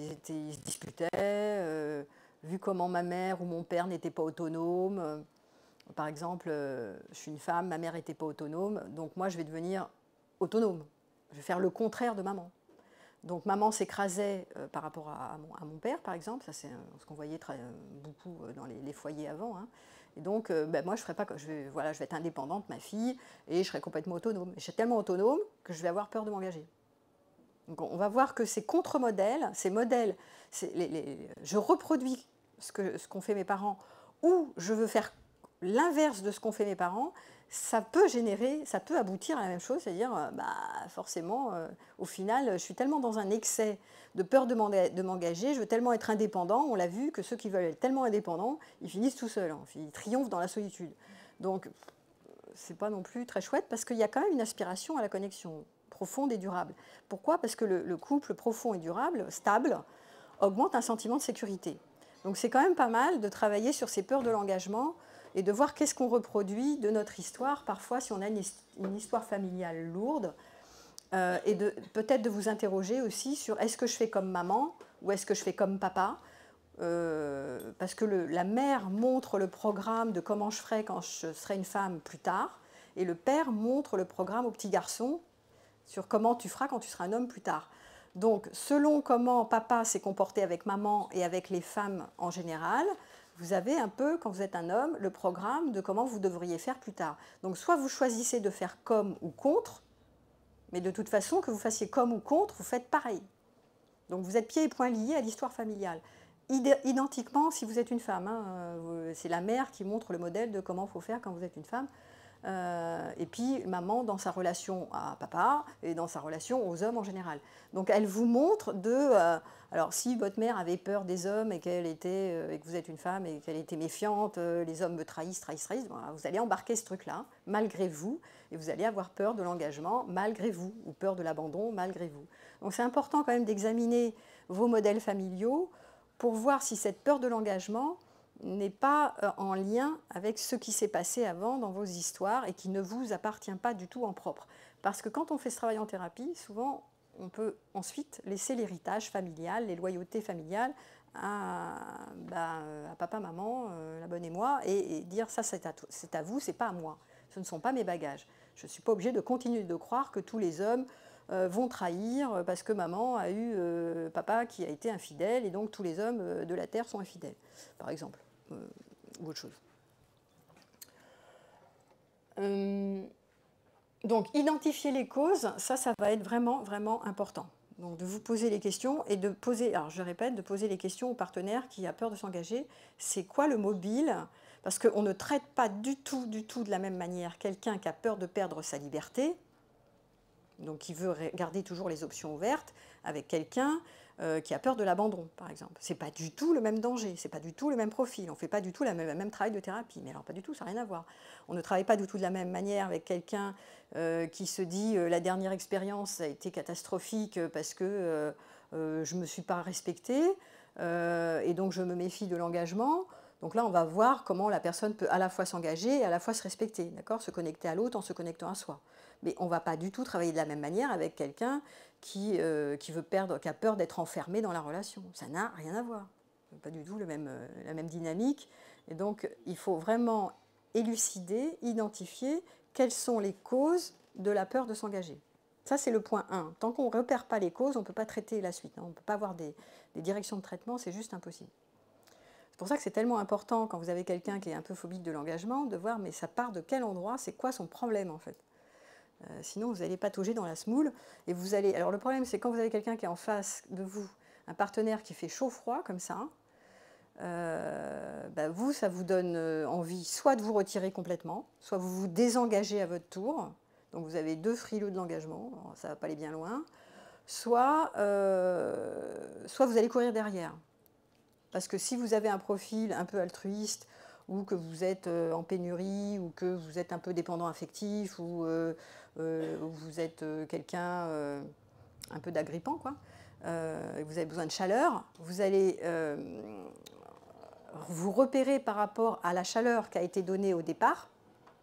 [SPEAKER 1] disputaient, vu comment ma mère ou mon père n'étaient pas autonomes. Par exemple, je suis une femme, ma mère n'était pas autonome, donc moi je vais devenir autonome. Je vais faire le contraire de maman. Donc maman s'écrasait par rapport à mon père, par exemple, ça c'est ce qu'on voyait beaucoup dans les foyers avant. Hein. Et donc moi je vais être indépendante, ma fille, et je serai complètement autonome. Je suis tellement autonome que je vais avoir peur de m'engager. Donc on va voir que ces contre-modèles, je reproduis ce qu'ont fait mes parents, ou je veux faire l'inverse de ce qu'ont fait mes parents, ça peut aboutir à la même chose, c'est-à-dire, forcément, au final, je suis tellement dans un excès de peur de m'engager, je veux tellement être indépendant, on l'a vu que ceux qui veulent être tellement indépendants, ils finissent tout seuls, hein, ils triomphent dans la solitude. Donc, c'est pas non plus très chouette, parce qu'il y a quand même une aspiration à la connexion profonde et durable. Pourquoi? Parce que le couple profond et durable, stable, augmente un sentiment de sécurité. Donc c'est quand même pas mal de travailler sur ces peurs de l'engagement et de voir qu'est-ce qu'on reproduit de notre histoire, parfois si on a une histoire familiale lourde, et peut-être de vous interroger aussi sur est-ce que je fais comme maman ou est-ce que je fais comme papa, parce que la mère montre le programme de comment je ferai quand je serai une femme plus tard, et le père montre le programme au petit garçon sur comment tu feras quand tu seras un homme plus tard. Donc, selon comment papa s'est comporté avec maman et avec les femmes en général, vous avez un peu, quand vous êtes un homme, le programme de comment vous devriez faire plus tard. Donc, soit vous choisissez de faire comme ou contre, mais de toute façon, que vous fassiez comme ou contre, vous faites pareil. Donc, vous êtes pieds et poings liés à l'histoire familiale. Identiquement, si vous êtes une femme, hein, c'est la mère qui montre le modèle de comment il faut faire quand vous êtes une femme. Et puis maman dans sa relation à papa et dans sa relation aux hommes en général. Donc elle vous montre alors si votre mère avait peur des hommes et et que vous êtes une femme et qu'elle était méfiante, les hommes me trahissent, voilà, vous allez embarquer ce truc-là malgré vous et vous allez avoir peur de l'engagement malgré vous ou peur de l'abandon malgré vous. Donc c'est important quand même d'examiner vos modèles familiaux pour voir si cette peur de l'engagement n'est pas en lien avec ce qui s'est passé avant dans vos histoires et qui ne vous appartient pas du tout en propre. Parce que quand on fait ce travail en thérapie, souvent, on peut ensuite laisser l'héritage familial, les loyautés familiales à papa, maman, la bonne et moi, et dire ça c'est à vous, c'est pas à moi. Ce ne sont pas mes bagages. Je ne suis pas obligée de continuer de croire que tous les hommes vont trahir parce que maman a eu papa qui a été infidèle et donc tous les hommes de la terre sont infidèles, par exemple. Ou autre chose. Donc, identifier les causes, ça va être vraiment, vraiment important. Donc, de vous poser les questions et de poser, alors je répète, de poser les questions au partenaire qui a peur de s'engager. C'est quoi le mobile? Parce qu'on ne traite pas du tout de la même manière quelqu'un qui a peur de perdre sa liberté, donc qui veut garder toujours les options ouvertes, avec quelqu'un qui a peur de l'abandon, par exemple. Ce n'est pas du tout le même danger, ce n'est pas du tout le même profil, on ne fait pas du tout le même travail de thérapie. Mais alors pas du tout, ça n'a rien à voir. On ne travaille pas du tout de la même manière avec quelqu'un qui se dit la dernière expérience a été catastrophique parce que je ne me suis pas respectée et donc je me méfie de l'engagement. Donc là, on va voir comment la personne peut à la fois s'engager et à la fois se respecter, d'accord, se connecter à l'autre en se connectant à soi. Mais on ne va pas du tout travailler de la même manière avec quelqu'un qui veut perdre, qui a peur d'être enfermé dans la relation. Ça n'a rien à voir. Pas du tout la même dynamique. Et donc, il faut vraiment élucider, identifier quelles sont les causes de la peur de s'engager. Ça, c'est le point 1. Tant qu'on ne repère pas les causes, on ne peut pas traiter la suite. On ne peut pas avoir des directions de traitement, c'est juste impossible. C'est pour ça que c'est tellement important, quand vous avez quelqu'un qui est un peu phobique de l'engagement, de voir mais ça part de quel endroit, c'est quoi son problème en fait. Sinon, vous allez patauger dans la semoule. Et vous allez... Alors le problème, c'est quand vous avez quelqu'un qui est en face de vous, un partenaire qui fait chaud-froid comme ça, vous, ça vous donne envie soit de vous retirer complètement, soit vous vous désengagez à votre tour. Donc vous avez 2 frileux de l'engagement, ça ne va pas aller bien loin. Soit vous allez courir derrière. Parce que si vous avez un profil un peu altruiste, ou que vous êtes en pénurie, ou que vous êtes un peu dépendant affectif, ou vous êtes quelqu'un un peu d'agrippant, quoi, vous avez besoin de chaleur, vous allez vous repérer par rapport à la chaleur qui a été donnée au départ,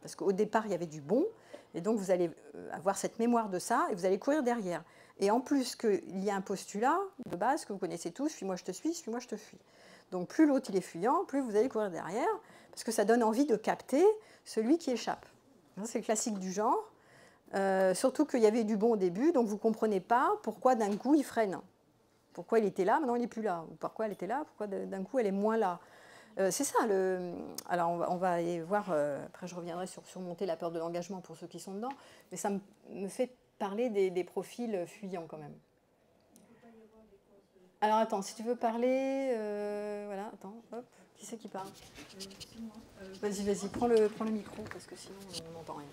[SPEAKER 1] parce qu'au départ, il y avait du bon, et donc vous allez avoir cette mémoire de ça, et vous allez courir derrière. Et en plus qu'il y a un postulat de base que vous connaissez tous, suis-moi je te suis-moi je te fuis. Donc plus l'autre il est fuyant, plus vous allez courir derrière, parce que ça donne envie de capter celui qui échappe. C'est le classique du genre, surtout qu'il y avait du bon au début, donc vous ne comprenez pas pourquoi d'un coup il freine. Pourquoi il était là, maintenant il n'est plus là. Ou pourquoi elle était là, pourquoi d'un coup elle est moins là. C'est ça. Alors on va aller voir, après je reviendrai sur surmonter la peur de l'engagement pour ceux qui sont dedans, mais ça me fait parler des profils fuyants quand même. Alors attends, si tu veux parler, voilà, attends, hop, qui c'est qui parle? Vas-y, prends le micro, parce que sinon on n'entend rien.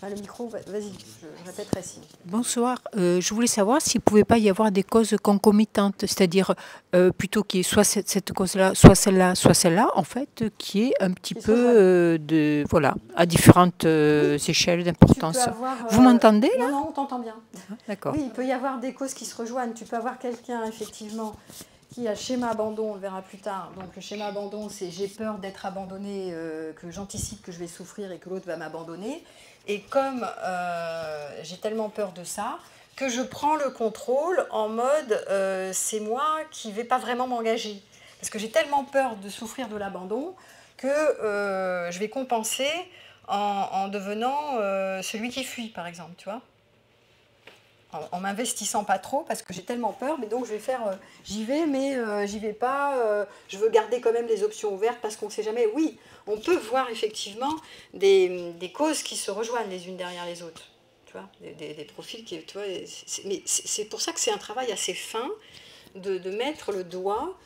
[SPEAKER 1] Enfin, le micro, vas-y, je répéterai si.
[SPEAKER 2] Bonsoir, je voulais savoir s'il ne pouvait pas y avoir des causes concomitantes, c'est-à-dire plutôt qu'il y ait soit cette cause-là, soit celle-là, en fait, qui est un petit peu voilà, à différentes échelles d'importance. Vous m'entendez là?
[SPEAKER 1] Non, on t'entend bien.
[SPEAKER 2] D'accord.
[SPEAKER 1] Oui, il peut y avoir des causes qui se rejoignent. Tu peux avoir quelqu'un, effectivement, qui a le schéma abandon, on le verra plus tard. Donc le schéma abandon, c'est j'ai peur d'être abandonné, que j'anticipe que je vais souffrir et que l'autre va m'abandonner. Et comme j'ai tellement peur de ça, que je prends le contrôle en mode c'est moi qui ne vais pas vraiment m'engager. Parce que j'ai tellement peur de souffrir de l'abandon que je vais compenser en devenant celui qui fuit, par exemple, tu vois. En m'investissant pas trop parce que j'ai tellement peur, mais donc je vais faire j'y vais mais j'y vais pas, je veux garder quand même les options ouvertes parce qu'on ne sait jamais. Oui, on peut voir effectivement des causes qui se rejoignent les unes derrière les autres, tu vois, des profils qui, tu vois, mais c'est pour ça que c'est un travail assez fin de mettre le doigt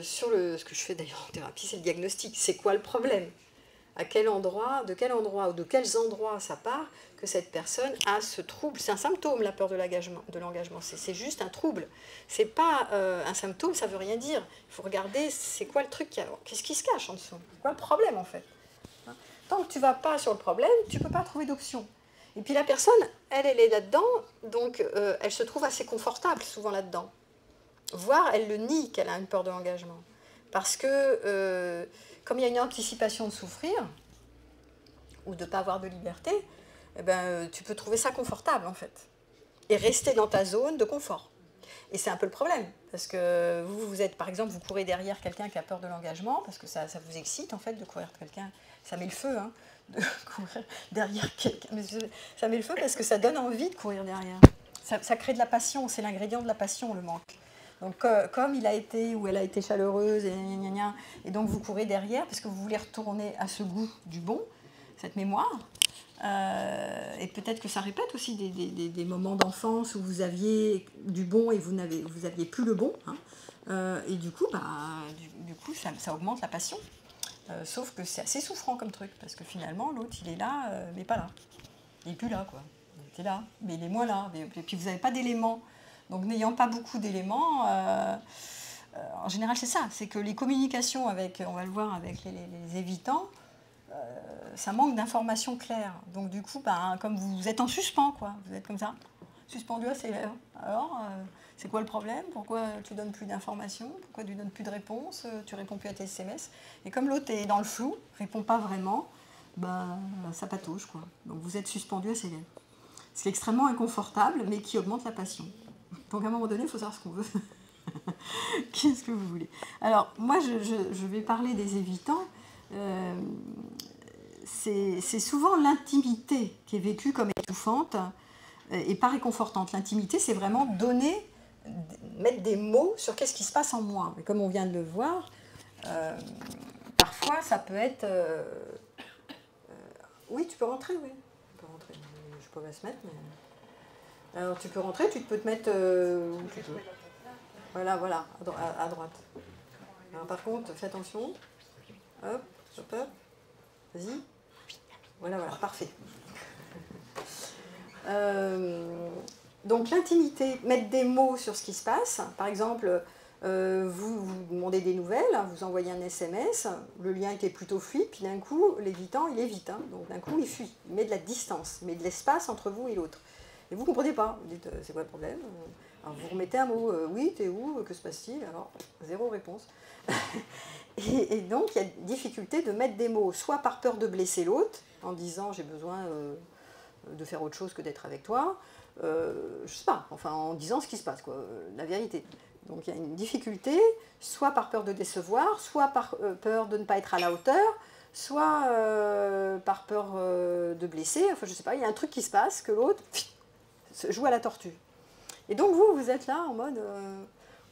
[SPEAKER 1] sur ce que je fais d'ailleurs en thérapie, c'est le diagnostic. C'est quoi le problème? À quel endroit, de quel endroit ou de quels endroits ça part que cette personne a ce trouble. C'est un symptôme, la peur de l'engagement. C'est juste un trouble. C'est pas un symptôme, ça veut rien dire. Il faut regarder, c'est quoi le truc, qu'est-ce qui se cache en dessous? C'est quoi le problème en fait? Tant que tu vas pas sur le problème, tu peux pas trouver d'option. Et puis la personne, elle est là-dedans, donc elle se trouve assez confortable souvent là-dedans. Voire, elle le nie qu'elle a une peur de l'engagement. Parce que comme il y a une anticipation de souffrir, ou de ne pas avoir de liberté, eh ben, tu peux trouver ça confortable en fait. Et rester dans ta zone de confort. Et c'est un peu le problème. Parce que vous êtes, par exemple, vous courez derrière quelqu'un qui a peur de l'engagement, parce que ça vous excite en fait de courir quelqu'un. Ça met le feu, hein, de courir derrière quelqu'un. Ça met le feu parce que ça donne envie de courir derrière. Ça crée de la passion, c'est l'ingrédient de la passion, le manque. Donc, comme il a été ou elle a été chaleureuse, et donc vous courez derrière parce que vous voulez retourner à ce goût du bon, cette mémoire. Et peut-être que ça répète aussi des moments d'enfance où vous aviez du bon et vous n'aviez plus le bon. Hein. Et du coup, ça augmente la passion. Sauf que c'est assez souffrant comme truc parce que finalement, l'autre, il est là, mais pas là. Il n'est plus là, quoi. Il était là, mais il est moins là. Et puis vous n'avez pas d'éléments Donc n'ayant pas beaucoup d'éléments, en général c'est ça, c'est que les communications avec, on va le voir avec les évitants, ça manque d'informations claires. Donc du coup, ben, comme vous êtes en suspens, quoi, vous êtes comme ça, suspendu à ses lèvres. Alors, c'est quoi le problème? Pourquoi tu donnes plus d'informations? Pourquoi tu donnes plus de réponses? Tu réponds plus à tes SMS? Et comme l'autre est dans le flou, répond pas vraiment, ben, ça patauge, quoi. Donc vous êtes suspendu à ses lèvres. Ce qui est extrêmement inconfortable, mais qui augmente la passion. Donc à un moment donné, il faut savoir ce qu'on veut. Qu'est-ce que vous voulez? Alors, moi, je vais parler des évitants. C'est souvent l'intimité qui est vécue comme étouffante et pas réconfortante. L'intimité, c'est vraiment donner, mettre des mots sur qu'est-ce qui se passe en moi. Et comme on vient de le voir, parfois, ça peut être... oui, tu peux rentrer, oui. Tu peux rentrer. Je peux pas se mettre, mais... Alors, tu peux rentrer, tu peux te mettre... où tu peux. Voilà, voilà, à droite. Alors, par contre, fais attention. Hop, hop, hop. Vas-y. Voilà, voilà, parfait. Donc l'intimité, mettre des mots sur ce qui se passe. Par exemple, vous demandez des nouvelles, vous envoyez un SMS, le lien était plutôt fluide, puis d'un coup, l'évitant, il évite. Donc d'un coup, il fuit, il met de la distance, il met de l'espace entre vous et l'autre. Et vous ne comprenez pas. Vous dites, c'est quoi le problème? Alors vous remettez un mot, oui, t'es où? Que se passe-t-il? Alors, zéro réponse. et donc, il y a difficulté de mettre des mots, soit par peur de blesser l'autre, en disant, j'ai besoin de faire autre chose que d'être avec toi, je sais pas, enfin, en disant ce qui se passe, quoi, la vérité. Donc, il y a une difficulté, soit par peur de décevoir, soit par peur de ne pas être à la hauteur, soit par peur de blesser, enfin, je sais pas, il y a un truc qui se passe, que l'autre joue à la tortue. Et donc vous êtes là en mode,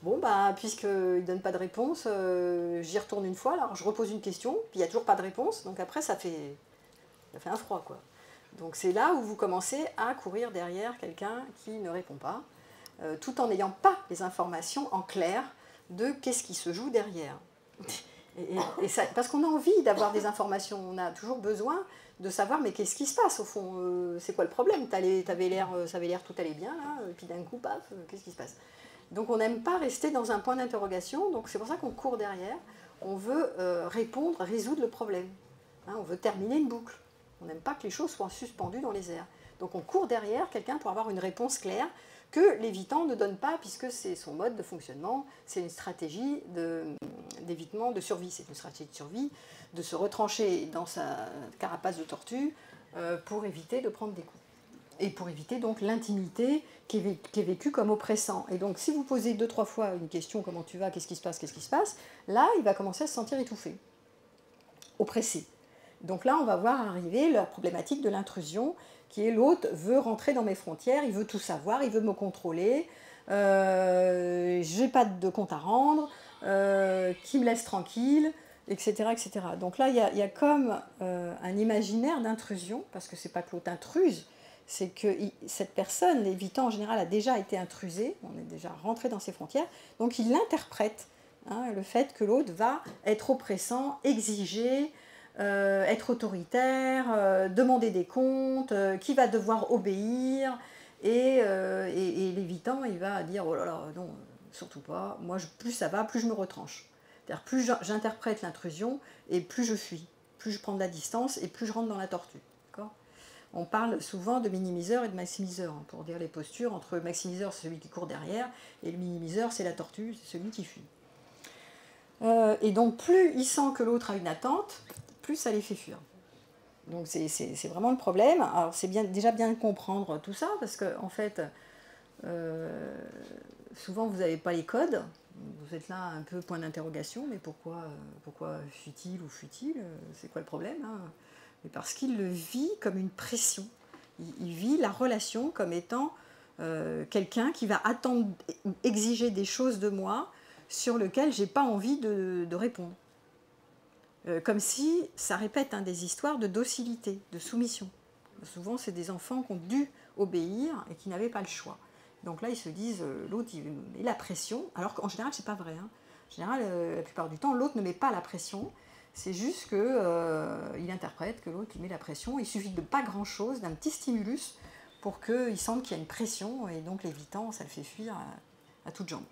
[SPEAKER 1] bon, bah, puisqu'il ne donne pas de réponse, j'y retourne une fois, alors je repose une question, puis il n'y a toujours pas de réponse, donc après ça fait un froid, quoi. Donc c'est là où vous commencez à courir derrière quelqu'un qui ne répond pas, tout en n'ayant pas les informations en clair de qu'est-ce qui se joue derrière. Et ça, parce qu'on a envie d'avoir des informations, on a toujours besoin de savoir, mais qu'est-ce qui se passe au fond, c'est quoi le problème? Ça avait l'air tout allait bien, là, et puis d'un coup, paf, qu'est-ce qui se passe? Donc on n'aime pas rester dans un point d'interrogation, donc c'est pour ça qu'on court derrière, on veut répondre, résoudre le problème, hein, on veut terminer une boucle, on n'aime pas que les choses soient suspendues dans les airs. Donc on court derrière quelqu'un pour avoir une réponse claire, que l'évitant ne donne pas, puisque c'est son mode de fonctionnement, c'est une stratégie d'évitement, de survie, c'est une stratégie de survie, de se retrancher dans sa carapace de tortue pour éviter de prendre des coups. Et pour éviter donc l'intimité qui est vécue comme oppressant. Et donc si vous posez 2-3 fois une question, comment tu vas, qu'est-ce qui se passe, là il va commencer à se sentir étouffé, oppressé. Donc là on va voir arriver la problématique de l'intrusion, qui est l'autre veut rentrer dans mes frontières, il veut tout savoir, il veut me contrôler, je n'ai pas de compte à rendre, qui me laisse tranquille, etc. etc. Donc là, il y a comme un imaginaire d'intrusion, parce que ce n'est pas que l'autre intruse, c'est que cette personne, l'évitant en général, a déjà été intrusé, on est déjà rentré dans ses frontières, donc il interprète le fait que l'autre va être oppressant, exiger, être autoritaire, demander des comptes, qui va devoir obéir, et l'évitant, il va dire, oh là là, non, surtout pas, moi plus ça va, plus je me retranche. C'est-à-dire plus j'interprète l'intrusion, et plus je fuis, plus je prends de la distance, et plus je rentre dans la tortue. On parle souvent de minimiseur et de maximiseur, pour dire les postures, entre maximiseur, c'est celui qui court derrière, et le minimiseur, c'est la tortue, c'est celui qui fuit. Et donc plus il sent que l'autre a une attente, plus ça les fait fuir. Donc c'est vraiment le problème. Alors c'est déjà bien de comprendre tout ça, parce que en fait, souvent vous n'avez pas les codes, vous êtes là un peu point d'interrogation, mais pourquoi fuit-il ou fuit-il? C'est quoi le problème, hein? Mais parce qu'il le vit comme une pression. Il vit la relation comme étant quelqu'un qui va attendre, exiger des choses de moi sur lesquelles je n'ai pas envie de répondre. Comme si ça répète des histoires de docilité, de soumission. Souvent, c'est des enfants qui ont dû obéir et qui n'avaient pas le choix. Donc là, ils se disent, l'autre, il met la pression, alors qu'en général, c'est pas vrai. En général, la plupart du temps, l'autre ne met pas la pression. C'est juste qu'il interprète que l'autre met la pression. Il suffit de pas grand-chose, d'un petit stimulus, pour qu'ils sentent qu'il y a une pression, et donc l'évitant, ça le fait fuir à toutes jambes.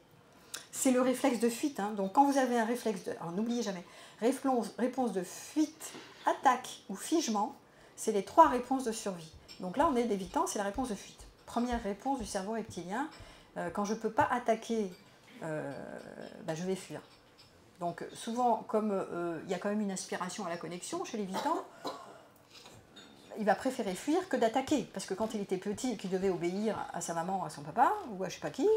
[SPEAKER 1] C'est le réflexe de fuite, hein. Donc quand vous avez un réflexe de... Alors n'oubliez jamais, réponse de fuite, attaque ou figement, c'est les 3 réponses de survie. Donc là, on est l'évitant, c'est la réponse de fuite. Première réponse du cerveau reptilien, quand je ne peux pas attaquer, je vais fuir. Donc souvent, comme il y a quand même une aspiration à la connexion chez l'évitant, il va préférer fuir que d'attaquer. Parce que quand il était petit et qu'il devait obéir à sa maman, à son papa, ou à je ne sais pas qui,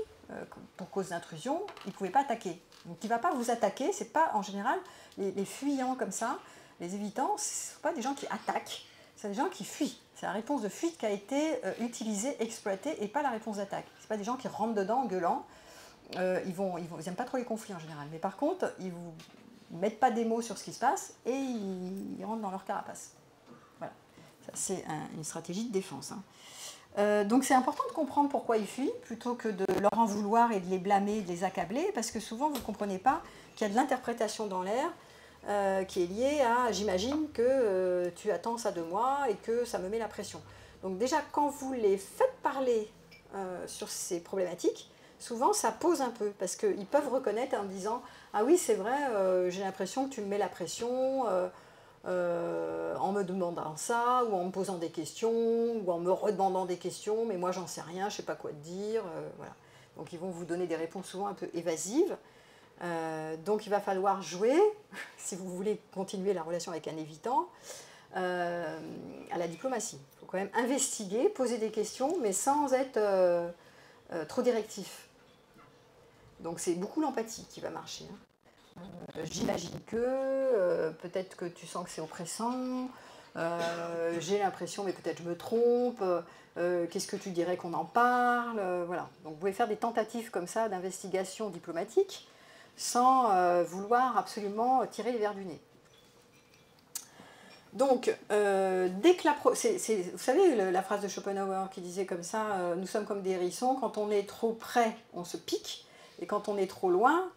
[SPEAKER 1] pour cause d'intrusion, il ne pouvait pas attaquer. Donc il ne va pas vous attaquer, c'est pas en général les fuyants comme ça, les évitants, ce ne sont pas des gens qui attaquent, c'est des gens qui fuient. C'est la réponse de fuite qui a été utilisée, exploitée, et pas la réponse d'attaque. Ce pas des gens qui rentrent dedans en gueulant. Ils n'aiment pas trop les conflits en général. Mais par contre, ils ne vous mettent pas des mots sur ce qui se passe et ils rentrent dans leur carapace. Voilà. Ça, c'est une stratégie de défense. Hein. Donc c'est important de comprendre pourquoi ils fuient, plutôt que de leur en vouloir et de les blâmer, de les accabler, parce que souvent vous ne comprenez pas qu'il y a de l'interprétation dans l'air qui est liée à « j'imagine que tu attends ça de moi et que ça me met la pression ». Donc déjà, quand vous les faites parler sur ces problématiques, souvent ça pose un peu, parce qu'ils peuvent reconnaître en disant « ah oui, c'est vrai, j'ai l'impression que tu me mets la pression en me demandant ça, ou en me posant des questions, ou en me redemandant des questions, mais moi j'en sais rien, je ne sais pas quoi te dire. » Voilà. Donc ils vont vous donner des réponses souvent un peu évasives. Donc il va falloir jouer, si vous voulez continuer la relation avec un évitant, à la diplomatie. Il faut quand même investiguer, poser des questions, mais sans être trop directif. Donc c'est beaucoup l'empathie qui va marcher. Hein. J'imagine que, peut-être que tu sens que c'est oppressant, j'ai l'impression, mais peut-être je me trompe, qu'est-ce que tu dirais qu'on en parle, voilà. Donc vous pouvez faire des tentatives comme ça d'investigation diplomatique, sans vouloir absolument tirer les verres du nez. Donc, dès que vous savez la phrase de Schopenhauer qui disait comme ça, nous sommes comme des hérissons, quand on est trop près, on se pique, et quand on est trop loin,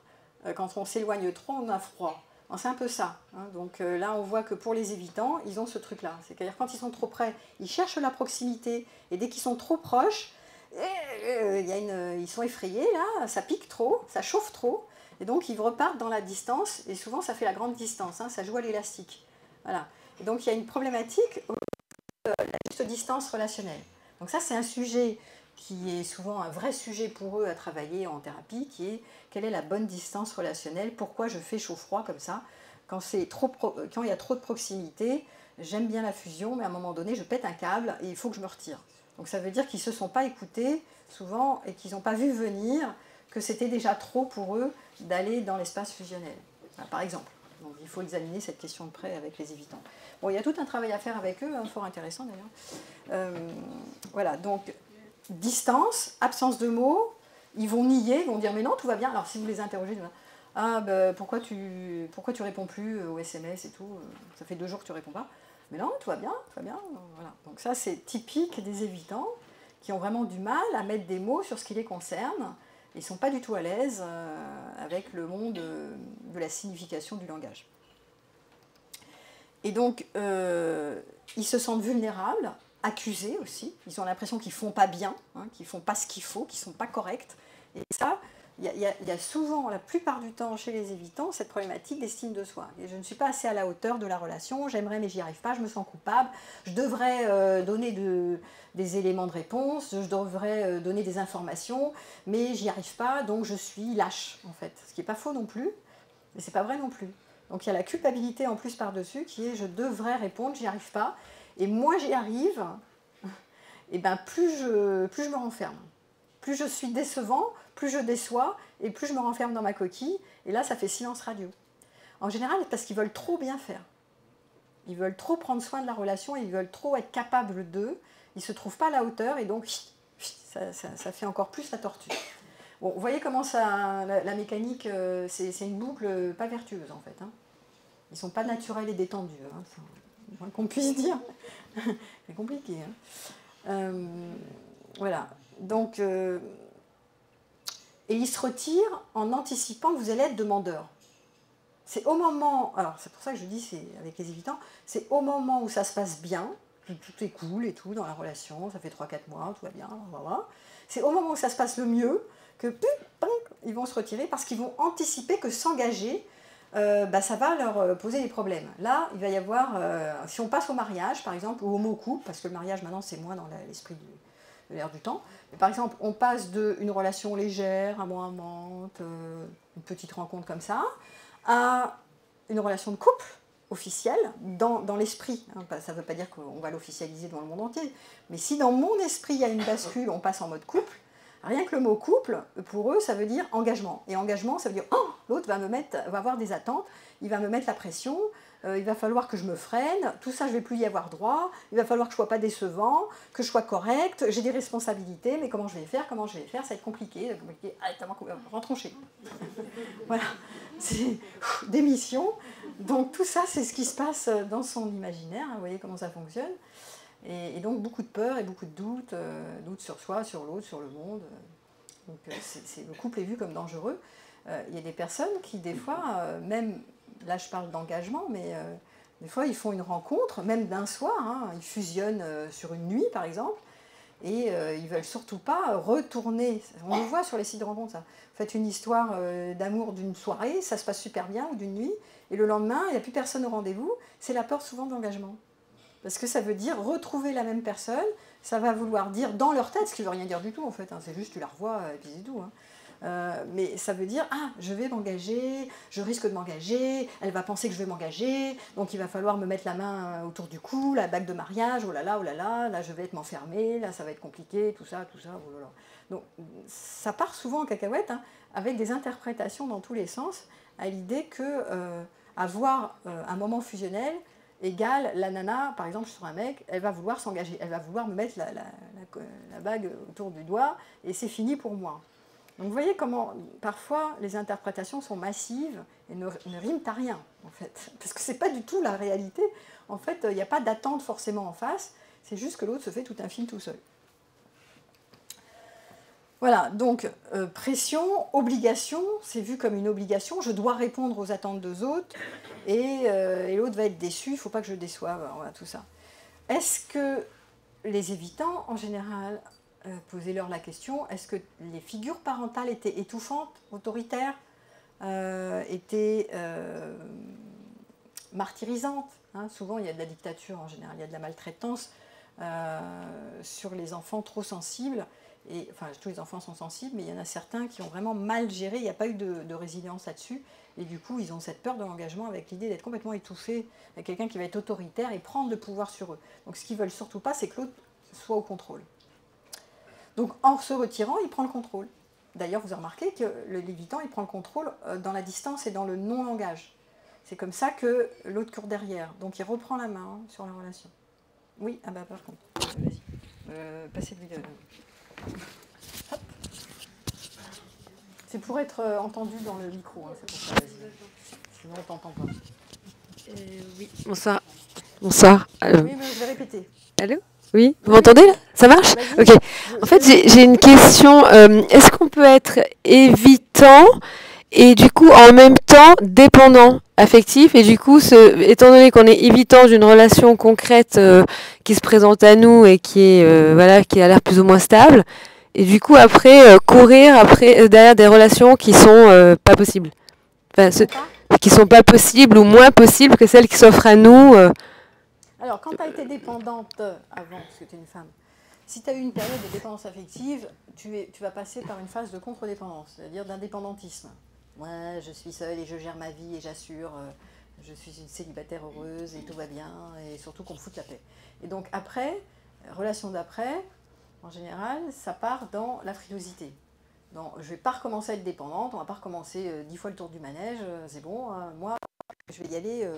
[SPEAKER 1] quand on s'éloigne trop, on a froid. C'est un peu ça. Hein. Donc là, on voit que pour les évitants, ils ont ce truc-là. C'est-à-dire quand ils sont trop près, ils cherchent la proximité, et dès qu'ils sont trop proches, ils sont effrayés, là, ça pique trop, ça chauffe trop, et donc ils repartent dans la distance, et souvent ça fait la grande distance, hein, ça joue à l'élastique. Voilà. Et donc il y a une problématique de la juste distance relationnelle. Donc ça, c'est un sujet qui est souvent un vrai sujet pour eux à travailler en thérapie, qui est quelle est la bonne distance relationnelle, pourquoi je fais chaud-froid comme ça, quand il y a trop de proximité, j'aime bien la fusion, mais à un moment donné, je pète un câble et il faut que je me retire. Donc ça veut dire qu'ils ne se sont pas écoutés souvent et qu'ils n'ont pas vu venir que c'était déjà trop pour eux d'aller dans l'espace fusionnel, par exemple. Donc il faut examiner cette question de près avec les évitants. Bon, il y a tout un travail à faire avec eux, hein, fort intéressant d'ailleurs. Voilà, donc distance, absence de mots, ils vont nier, ils vont dire mais non, tout va bien. Alors si vous les interrogez, ils vont dire, ah ben pourquoi tu réponds plus aux SMS et tout, ça fait 2 jours que tu réponds pas. Mais non, tout va bien, voilà. Donc ça c'est typique des évitants qui ont vraiment du mal à mettre des mots sur ce qui les concerne. Ils ne sont pas du tout à l'aise avec le monde de la signification du langage. Et donc, ils se sentent vulnérables, accusés aussi. Ils ont l'impression qu'ils ne font pas bien, hein, qu'ils ne font pas ce qu'il faut, qu'ils ne sont pas corrects. Et ça, il y a souvent, la plupart du temps chez les évitants, cette problématique d'estime de soi. Et je ne suis pas assez à la hauteur de la relation, j'aimerais mais j'y arrive pas, je me sens coupable, je devrais donner des éléments de réponse, je devrais donner des informations, mais j'y arrive pas, donc je suis lâche en fait. Ce qui n'est pas faux non plus, mais c'est pas vrai non plus. Donc il y a la culpabilité en plus par-dessus qui est je devrais répondre, j'y arrive pas, et moins j'y arrive, et ben plus je me renferme. Plus je suis décevant, plus je déçois, et plus je me renferme dans ma coquille, et là ça fait silence radio. En général, parce qu'ils veulent trop bien faire. Ils veulent trop prendre soin de la relation, ils veulent trop être capables d'eux, ils ne se trouvent pas à la hauteur, et donc ça fait encore plus la tortue. Bon, vous voyez comment la mécanique, c'est une boucle pas vertueuse en fait. Hein. Ils ne sont pas naturels et détendus, hein, c'est moins qu'on puisse dire. C'est compliqué. Hein. Voilà. Donc, et ils se retirent en anticipant que vous allez être demandeur. C'est au moment, alors c'est pour ça que je dis, c'est avec les évitants, c'est au moment où ça se passe bien, tout est cool et tout dans la relation, ça fait 3-4 mois, tout va bien, voilà. C'est au moment où ça se passe le mieux que ils vont se retirer parce qu'ils vont anticiper que s'engager, ça va leur poser des problèmes. Là, il va y avoir, si on passe au mariage par exemple, ou au mot couple, parce que le mariage maintenant c'est moins dans l'esprit de l'air du temps, mais par exemple on passe d'une relation légère, amour-amante, une petite rencontre comme ça, à une relation de couple officielle dans l'esprit. Ça ne veut pas dire qu'on va l'officialiser dans le monde entier, mais si dans mon esprit il y a une bascule, on passe en mode couple, rien que le mot couple, pour eux, ça veut dire engagement. Et engagement, ça veut dire oh, l'autre va avoir des attentes, il va me mettre la pression, il va falloir que je me freine, tout ça je ne vais plus y avoir droit, il va falloir que je ne sois pas décevant, que je sois correct, j'ai des responsabilités, mais comment je vais faire, ça va être compliqué. Rentrons chez nous. Voilà, c'est des missions. Donc tout ça, c'est ce qui se passe dans son imaginaire, vous voyez comment ça fonctionne. Et donc beaucoup de peur et beaucoup de doutes, doutes sur soi, sur l'autre, sur le monde. Donc le couple est vu comme dangereux. Il y a des personnes qui, des fois, même, là je parle d'engagement, mais des fois ils font une rencontre, même d'un soir, ils fusionnent sur une nuit par exemple, et ils ne veulent surtout pas retourner. On le voit sur les sites de rencontres, ça. Vous faites une histoire d'amour d'une soirée, ça se passe super bien, ou d'une nuit, et le lendemain, il n'y a plus personne au rendez-vous, c'est la peur souvent de l'engagement. Parce que ça veut dire retrouver la même personne, ça va vouloir dire dans leur tête, ce qui ne veut rien dire du tout en fait, c'est juste tu la revois et puis c'est tout. Mais ça veut dire, je vais m'engager, je risque de m'engager, elle va penser que je vais m'engager, donc il va falloir me mettre la main autour du cou, la bague de mariage, oh là, là je vais être m'enfermer, là ça va être compliqué, tout ça, oh là là. Donc ça part souvent en cacahuète, avec des interprétations dans tous les sens, à l'idée que avoir un moment fusionnel égale la nana, par exemple sur un mec, elle va vouloir s'engager, elle va vouloir me mettre la bague autour du doigt et c'est fini pour moi. Donc vous voyez comment parfois les interprétations sont massives et ne riment à rien en fait, parce que c'est pas du tout la réalité. En fait, il n'y a pas d'attente forcément en face, c'est juste que l'autre se fait tout un film tout seul. Voilà, donc pression, obligation, c'est vu comme une obligation, je dois répondre aux attentes des autres, et l'autre va être déçu, il ne faut pas que je le déçoive, voilà, tout ça. Est-ce que les évitants, en général, posez-leur la question, est-ce que les figures parentales étaient étouffantes, autoritaires, étaient martyrisantes, souvent il y a de la dictature en général, il y a de la maltraitance sur les enfants trop sensibles. Et, enfin, tous les enfants sont sensibles, mais il y en a certains qui ont vraiment mal géré, il n'y a pas eu de résilience là-dessus, et du coup, ils ont cette peur de l'engagement avec l'idée d'être complètement étouffés, avec quelqu'un qui va être autoritaire et prendre le pouvoir sur eux. Donc ce qu'ils ne veulent surtout pas, c'est que l'autre soit au contrôle. Donc en se retirant, il prend le contrôle. D'ailleurs, vous avez remarqué que l'évitant, il prend le contrôle dans la distance et dans le non-langage. C'est comme ça que l'autre court derrière, donc il reprend la main sur la relation. Oui, par contre, vas-y, passez le vidéo. Hop. C'est pour être entendu dans le micro, c'est pour ça. Sinon on t'entend pas.
[SPEAKER 3] Oui, bonsoir. Bonsoir.
[SPEAKER 1] Oui, mais je vais répéter.
[SPEAKER 3] Allô ? Oui, vous m'entendez là ? Ça marche ? Ok. En fait, j'ai une question. Est-ce qu'on peut être évitant et du coup en même temps dépendant affectif, et du coup, étant donné qu'on est évitant d'une relation concrète qui se présente à nous et qui est qui a l'air plus ou moins stable, et du coup après courir derrière des relations qui sont pas possibles, qui sont pas possibles ou moins possibles que celles qui s'offrent à nous.
[SPEAKER 1] Alors, quand tu as été dépendante avant, parce que tu es une femme, si tu as eu une période de dépendance affective, tu vas passer par une phase de contre-dépendance, c'est-à-dire d'indépendantisme. Moi, je suis seule et je gère ma vie et j'assure, je suis une célibataire heureuse et tout va bien, et surtout qu'on me foute la paix. Et donc après, relation d'après, en général, ça part dans la frilosité. Donc, je ne vais pas recommencer à être dépendante, on ne va pas recommencer 10 fois le tour du manège, c'est bon, moi, je vais y aller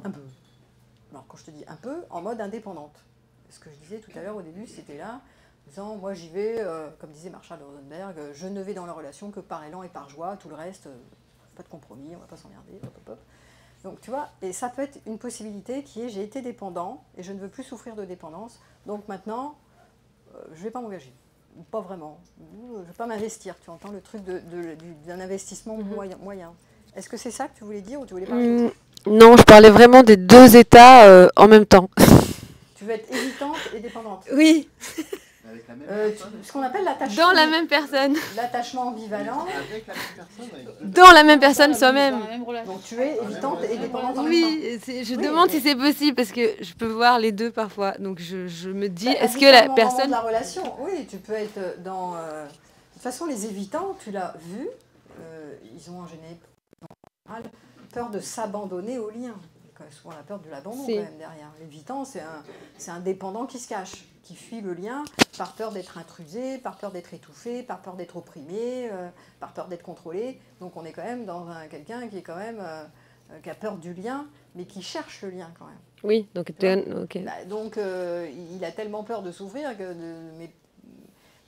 [SPEAKER 1] un peu. Alors, quand je te dis un peu, en mode indépendante. Ce que je disais tout à l'heure au début, c'était là, en disant, moi j'y vais, comme disait Marshall Rosenberg, je ne vais dans la relation que par élan et par joie, tout le reste, pas de compromis, on ne va pas s'emmerder, hop, hop, hop. Donc tu vois, et ça peut être une possibilité qui est, j'ai été dépendant, et je ne veux plus souffrir de dépendance, donc maintenant, je ne vais pas m'engager. Pas vraiment. Je ne vais pas m'investir, tu entends le truc d'un investissement moyen. Est-ce que c'est ça que tu voulais dire ou tu voulais parler
[SPEAKER 3] Non, je parlais vraiment des deux états en même temps.
[SPEAKER 1] Tu veux être évitante et dépendante.
[SPEAKER 3] Oui.
[SPEAKER 4] Avec la même personne.
[SPEAKER 1] Ce qu'on appelle l'attachement.
[SPEAKER 3] Dans la même personne.
[SPEAKER 1] L'attachement ambivalent.
[SPEAKER 4] Avec la même personne. Avec deux
[SPEAKER 3] Dans la même personne soi-même.
[SPEAKER 1] Donc tu es évitante et dépendante en même temps.
[SPEAKER 3] Oui, je demande si c'est possible parce que je peux voir les deux parfois. Donc je me dis,
[SPEAKER 1] Bah,
[SPEAKER 3] est-ce que la
[SPEAKER 1] moments
[SPEAKER 3] personne...
[SPEAKER 1] de la relation, oui, tu peux être dans... De toute façon, les évitants, tu l'as vu, ils ont en général peur de s'abandonner au lien. Souvent la peur de l'abandon quand même derrière. L'évitant, c'est un dépendant qui se cache, qui fuit le lien par peur d'être intrusé, par peur d'être étouffé, par peur d'être opprimé, par peur d'être contrôlé. Donc on est quand même dans quelqu'un qui est quand même qui a peur du lien, mais qui cherche le lien quand même.
[SPEAKER 3] Oui, donc ok.
[SPEAKER 1] Bah, donc il a tellement peur de s'ouvrir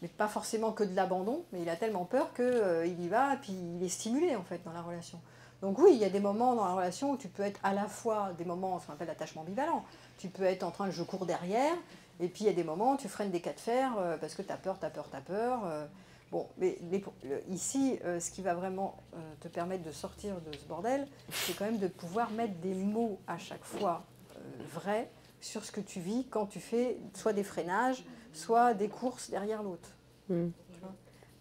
[SPEAKER 1] mais pas forcément que de l'abandon, mais il a tellement peur qu'il y va, puis il est stimulé en fait dans la relation. Donc oui, il y a des moments dans la relation où tu peux être à la fois des moments, ce qu'on appelle l'attachement ambivalent. Tu peux être en train de je cours derrière, et puis il y a des moments où tu freines des cas de fer parce que tu as peur. Bon, mais ici, ce qui va vraiment te permettre de sortir de ce bordel, c'est quand même de pouvoir mettre des mots à chaque fois vrais sur ce que tu vis quand tu fais soit des freinages, soit des courses derrière l'autre.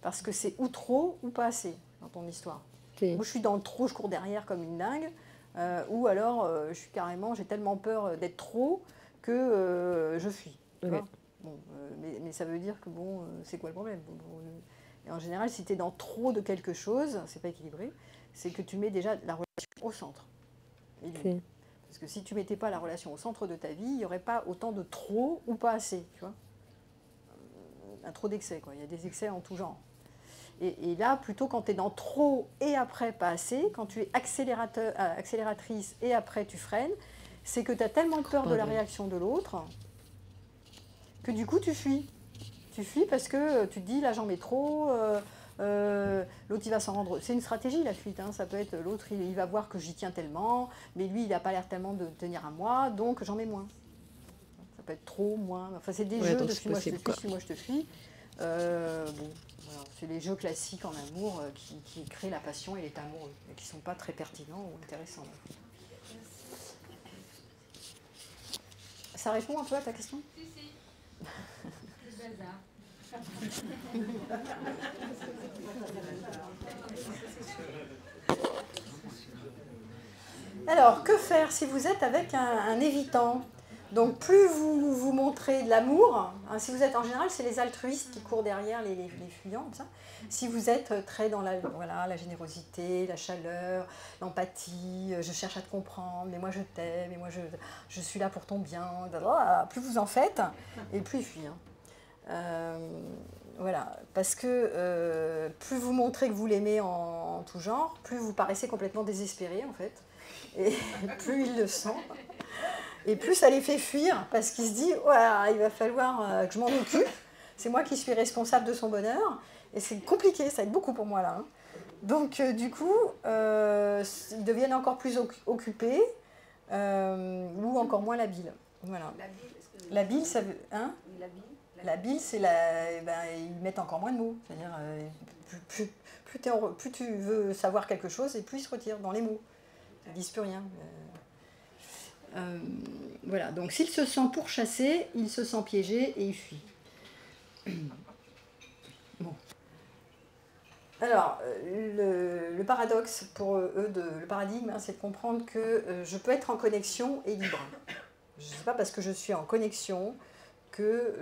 [SPEAKER 1] Parce que c'est ou trop ou pas assez dans ton histoire. Moi, je suis dans le trop, je cours derrière comme une dingue, ou alors j'ai tellement peur d'être trop que je fuis. Okay. Bon, mais ça veut dire que c'est quoi le problème? Et en général, si tu es dans trop de quelque chose, c'est pas équilibré, c'est que tu mets déjà la relation au centre. Parce que si tu mettais pas la relation au centre de ta vie, il n'y aurait pas autant de trop ou pas assez. Tu vois, un trop d'excès, quoi. Il y a des excès en tout genre. Et là, plutôt quand tu es dans trop et après pas assez, quand tu es accélératrice et après tu freines, c'est que tu as tellement peur de la réaction de l'autre que du coup tu fuis. Tu fuis parce que tu te dis là j'en mets trop, l'autre il va s'en rendre... C'est une stratégie la fuite, hein. Ça peut être l'autre il va voir que j'y tiens tellement, mais lui il n'a pas l'air tellement de tenir à moi, donc j'en mets moins. Ça peut être trop, moins, enfin c'est des jeux de suis-moi je te fuis, suis-moi je te fuis. Voilà, c'est les jeux classiques en amour qui créent la passion et l'état amoureux, et qui ne sont pas très pertinents ou intéressants. Ça répond un peu à ta question?
[SPEAKER 5] Si, si. C'est bazar.
[SPEAKER 1] Alors, que faire si vous êtes avec un évitant? Donc plus vous vous montrez de l'amour, hein, si vous êtes en général, c'est les altruistes qui courent derrière les fuyants, comme ça. Si vous êtes très dans la générosité, la chaleur, l'empathie, je cherche à te comprendre, mais moi je t'aime, et moi je suis là pour ton bien, plus vous en faites, et plus il fuit. Voilà, parce que plus vous montrez que vous l'aimez en tout genre, plus vous paraissez complètement désespéré en fait, et plus il le sent. Et plus ça les fait fuir, parce qu'il se dit ouais, il va falloir que je m'en occupe, c'est moi qui suis responsable de son bonheur, et c'est compliqué, ça va être beaucoup pour moi là. Hein. Donc du coup, ils deviennent encore plus occupés, ou encore moins labiles. Voilà. Labile, ça veut... Hein? Labile, c'est ils mettent encore moins de mots. C'est-à-dire, plus tu veux savoir quelque chose, et plus ils se retirent dans les mots. Ils ne disent plus rien. Voilà, donc s'il se sent pourchassé, il se sent piégé et il fuit. Bon. Alors, le paradoxe pour eux, le paradigme, hein, c'est de comprendre que je peux être en connexion et libre. Je ne sais pas parce que je suis en connexion que